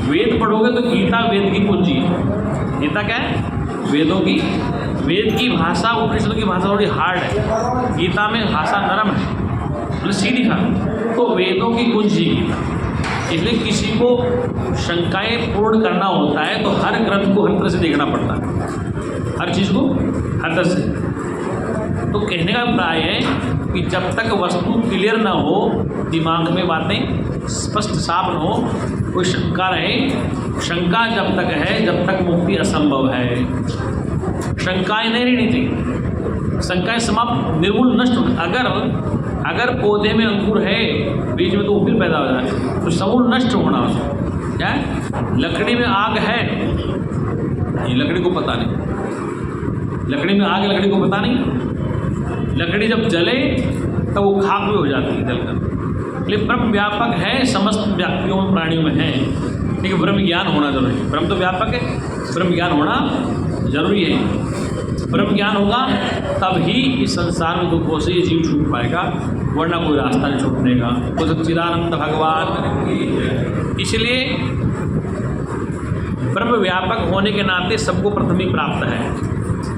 Speaker 1: वेद पढ़ोगे तो गीता वेद की कुंजी है। गीता क्या है, वेदों की, वेद की भाषा उपनिषदों की भाषा थोड़ी हार्ड है, गीता में भाषा नरम है, मतलब सीधी है, तो वेदों की कुंजी गीता। इसलिए किसी को शंकाएं पूर्ण करना होता है तो हर ग्रंथ को हर तरह से देखना पड़ता है, हर चीज़ को हर तरह से। तो कहने का अभिप्राय है कि जब तक वस्तु क्लियर ना हो, दिमाग में बातें स्पष्ट साफ न हो, कोई शंका रहे, शंका जब तक है जब तक मुक्ति असंभव है। शंकाएं नहीं रहनी चाहिए, शंकाएं समाप्त निर्मूल नष्ट हो। अगर पौधे में अंकुर है, बीज में तो वो फिर पैदा हो जाए, तो समूल नष्ट होना उसको। क्या है? लकड़ी में आग है, ये लकड़ी को पता नहीं, लकड़ी में आग है लकड़ी को पता नहीं। लकड़ी जब जले तो वो खाक भी हो जाती है जलकर। इसलिए ब्रह्म व्यापक है, समस्त व्यक्तियों में प्राणियों में है, लेकिन ब्रह्म ज्ञान होना जरूरी है। ब्रह्म तो व्यापक है, ब्रह्म ज्ञान होना जरूरी है। ब्रह्म ज्ञान होगा तब ही इस संसार में दुखों से ये जीव छूट पाएगा, वरना कोई रास्ता नहीं छूटने का। तो सच्चिदानंद भगवान, इसलिए ब्रह्म व्यापक होने के नाते सबको प्रथमी प्राप्त है,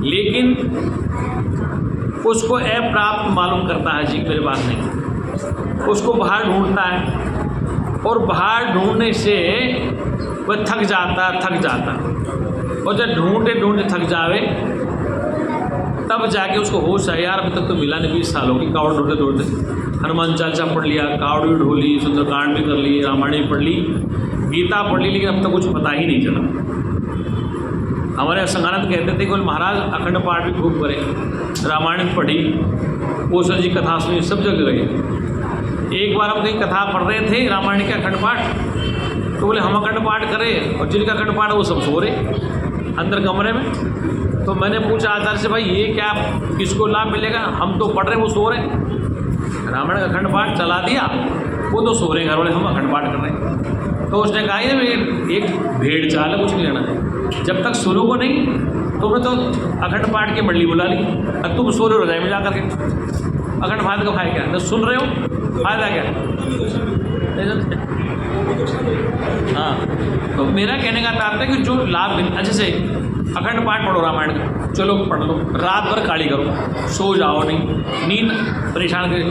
Speaker 1: लेकिन उसको अप्राप्त मालूम करता है जी मेरे पास नहीं, उसको बाहर ढूंढता है और बाहर ढूंढने से वह थक जाता, और जब ढूंढते ढूंढते थक जावे तब जाके उसको होश है, यार अभी तक तो मिला नहीं, 20 साल हो गई कावड़ ढूंढते ढूंढते। हनुमान चालीसा पढ़ लिया, कावड़ भी ढूंढ ली, सुंदरकांड भी कर ली, रामायण भी पढ़ ली, गीता पढ़ ली, लेकिन अब तक कुछ पता ही नहीं चला। हमारे संगानंद कहते थे कि महाराज अखंड पाठ भी खूब करे, रामायण पढ़ी, ओशो जी कथा सुनी, सब जगह गई। एक बार हम कहीं कथा पढ़ रहे थे रामायण के अखंड पाठ, तो बोले हम अखंड पाठ करें, और जिनका अखंड पाठ वो सब सो रहे अंदर कमरे में। तो मैंने पूछा आचार्य से, भाई ये क्या, किसको लाभ मिलेगा? हम तो पढ़ रहे, वो सो रहे। रामायण का अखंड पाठ चला दिया, वो तो सो रहे घर वाले, हम अखंड पाठ कर रहे हैं। तो उसने कहा ये एक भेड़ चाल है, कुछ नहीं लेना है, जब तक सुनो को नहीं तुमने तो अखंड पाठ की मंडली बुला ली, अब तुम सो रहे हो रजाई में जा करके, अखंड पाठ का फायदा क्या? तो सुन रहे हो, फायदा क्या? हाँ, तो मेरा कहने का तात्पर्य कि जो लाभ अच्छे से अखंड पाठ पढ़ो रामायण का, चलो पढ़ लो, रात भर काली करो, सो जाओ नहीं, नींद परेशान करे,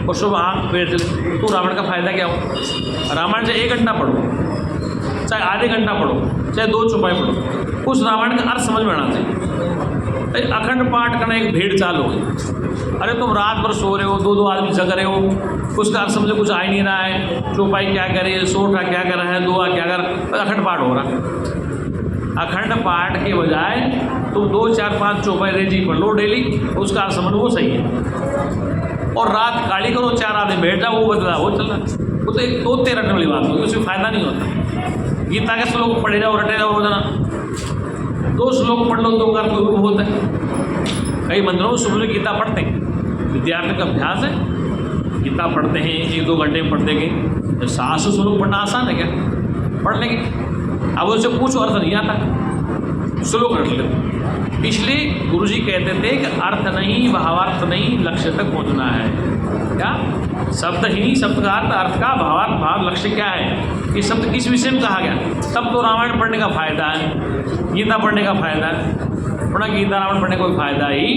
Speaker 1: और सुबह आँख फेर चले, तो रामायण का फायदा क्या हो? रामायण से 1 घंटा पढ़ो, चाहे आधे घंटा पढ़ो, चाहे 2 चौपाई पढ़ो, उस रामायण का अर्थ समझ में आना चाहिए। अखंड पाठ करना एक भेड़ चाल हो गई। अरे तुम रात भर सो रहे हो, 2-2 आदमी जग रहे हो, उसका अर्थ समझ कुछ आ ही नहीं रहा है, चौपाई क्या करे, सोठा क्या कर रहा है, दुआ क्या कर, अखंड पाठ हो रहा। अखंड पाठ के बजाय तुम 2, 4, 5 चौपाई रेजी पढ़ लो डेली, उसका अर्थ समझ वो सही है। और रात काली करो, 4 आदमी बैठ जाओ, वो बदला वो चल रहा, वो तो एक 2 रटने वाली बात होगी, उसमें फ़ायदा नहीं होता। गीता के श्लोक पढ़े जाओ, रटे जाओ रोजाना, 2 श्लोक पढ़ लो, 2 का कोई रूप होता है। कई मंदिरों में सुबह गीता पढ़ते हैं, विद्यार्थी का अभ्यास है, गीता पढ़ते हैं, 1-2 घंटे में पढ़ते गए। 700 श्लोक पढ़ना आसान है क्या? पढ़ लेंगे, अब उससे पूछो अर्थ नहीं आता, श्लोक रख लो। इसलिए गुरु जी कहते थे कि अर्थ नहीं, भावार्थ नहीं, लक्ष्य तक पहुंचना है। क्या? शब्द ही नहीं, शब्द का अर्थ का भावार्थ, भाव लक्ष्य क्या है, कि शब्द किस विषय में कहा गया, तब तो रामायण पढ़ने का फायदा है, गीता पढ़ने का फायदा है, वरना गीता रामायण पढ़ने का कोई फायदा ही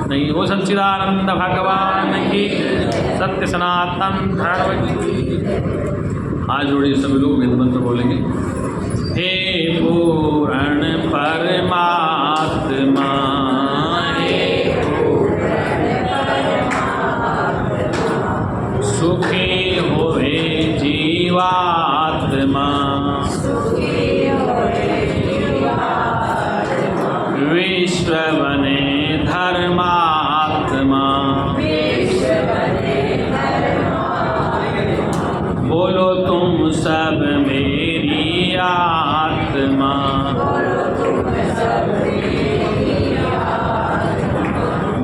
Speaker 1: नहीं। वो सच्चिदानंद भगवान की, सत्य सनातन धर्म की। आज जोड़िए सभी लोग वेद मंत्र बोलेंगे। हे पूर्ण परमात्मा, सुखी होए जीवात्मा, विश्व बने धर्मात्मा, बोलो तुम सब मेरी आत्मा,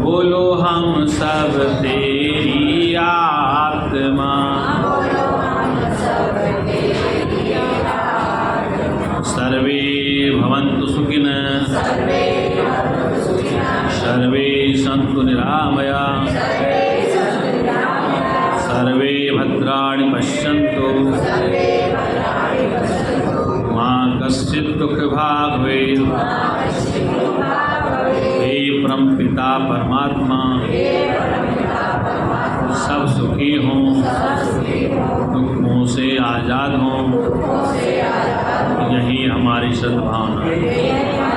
Speaker 1: बोलो हम सब तेरी आत्मा, सर्वे भवन्तु सुखिनः, सर्वे सन्तु निरामया, सर्वे भद्राणि पश्यन्तु, मा कश्चित् दुःखभाग् भवेत्। हे परमपिता परमात्मा, सब सुखी हों, दुखों से आज़ाद हों, यही हमारी सद्भावना है।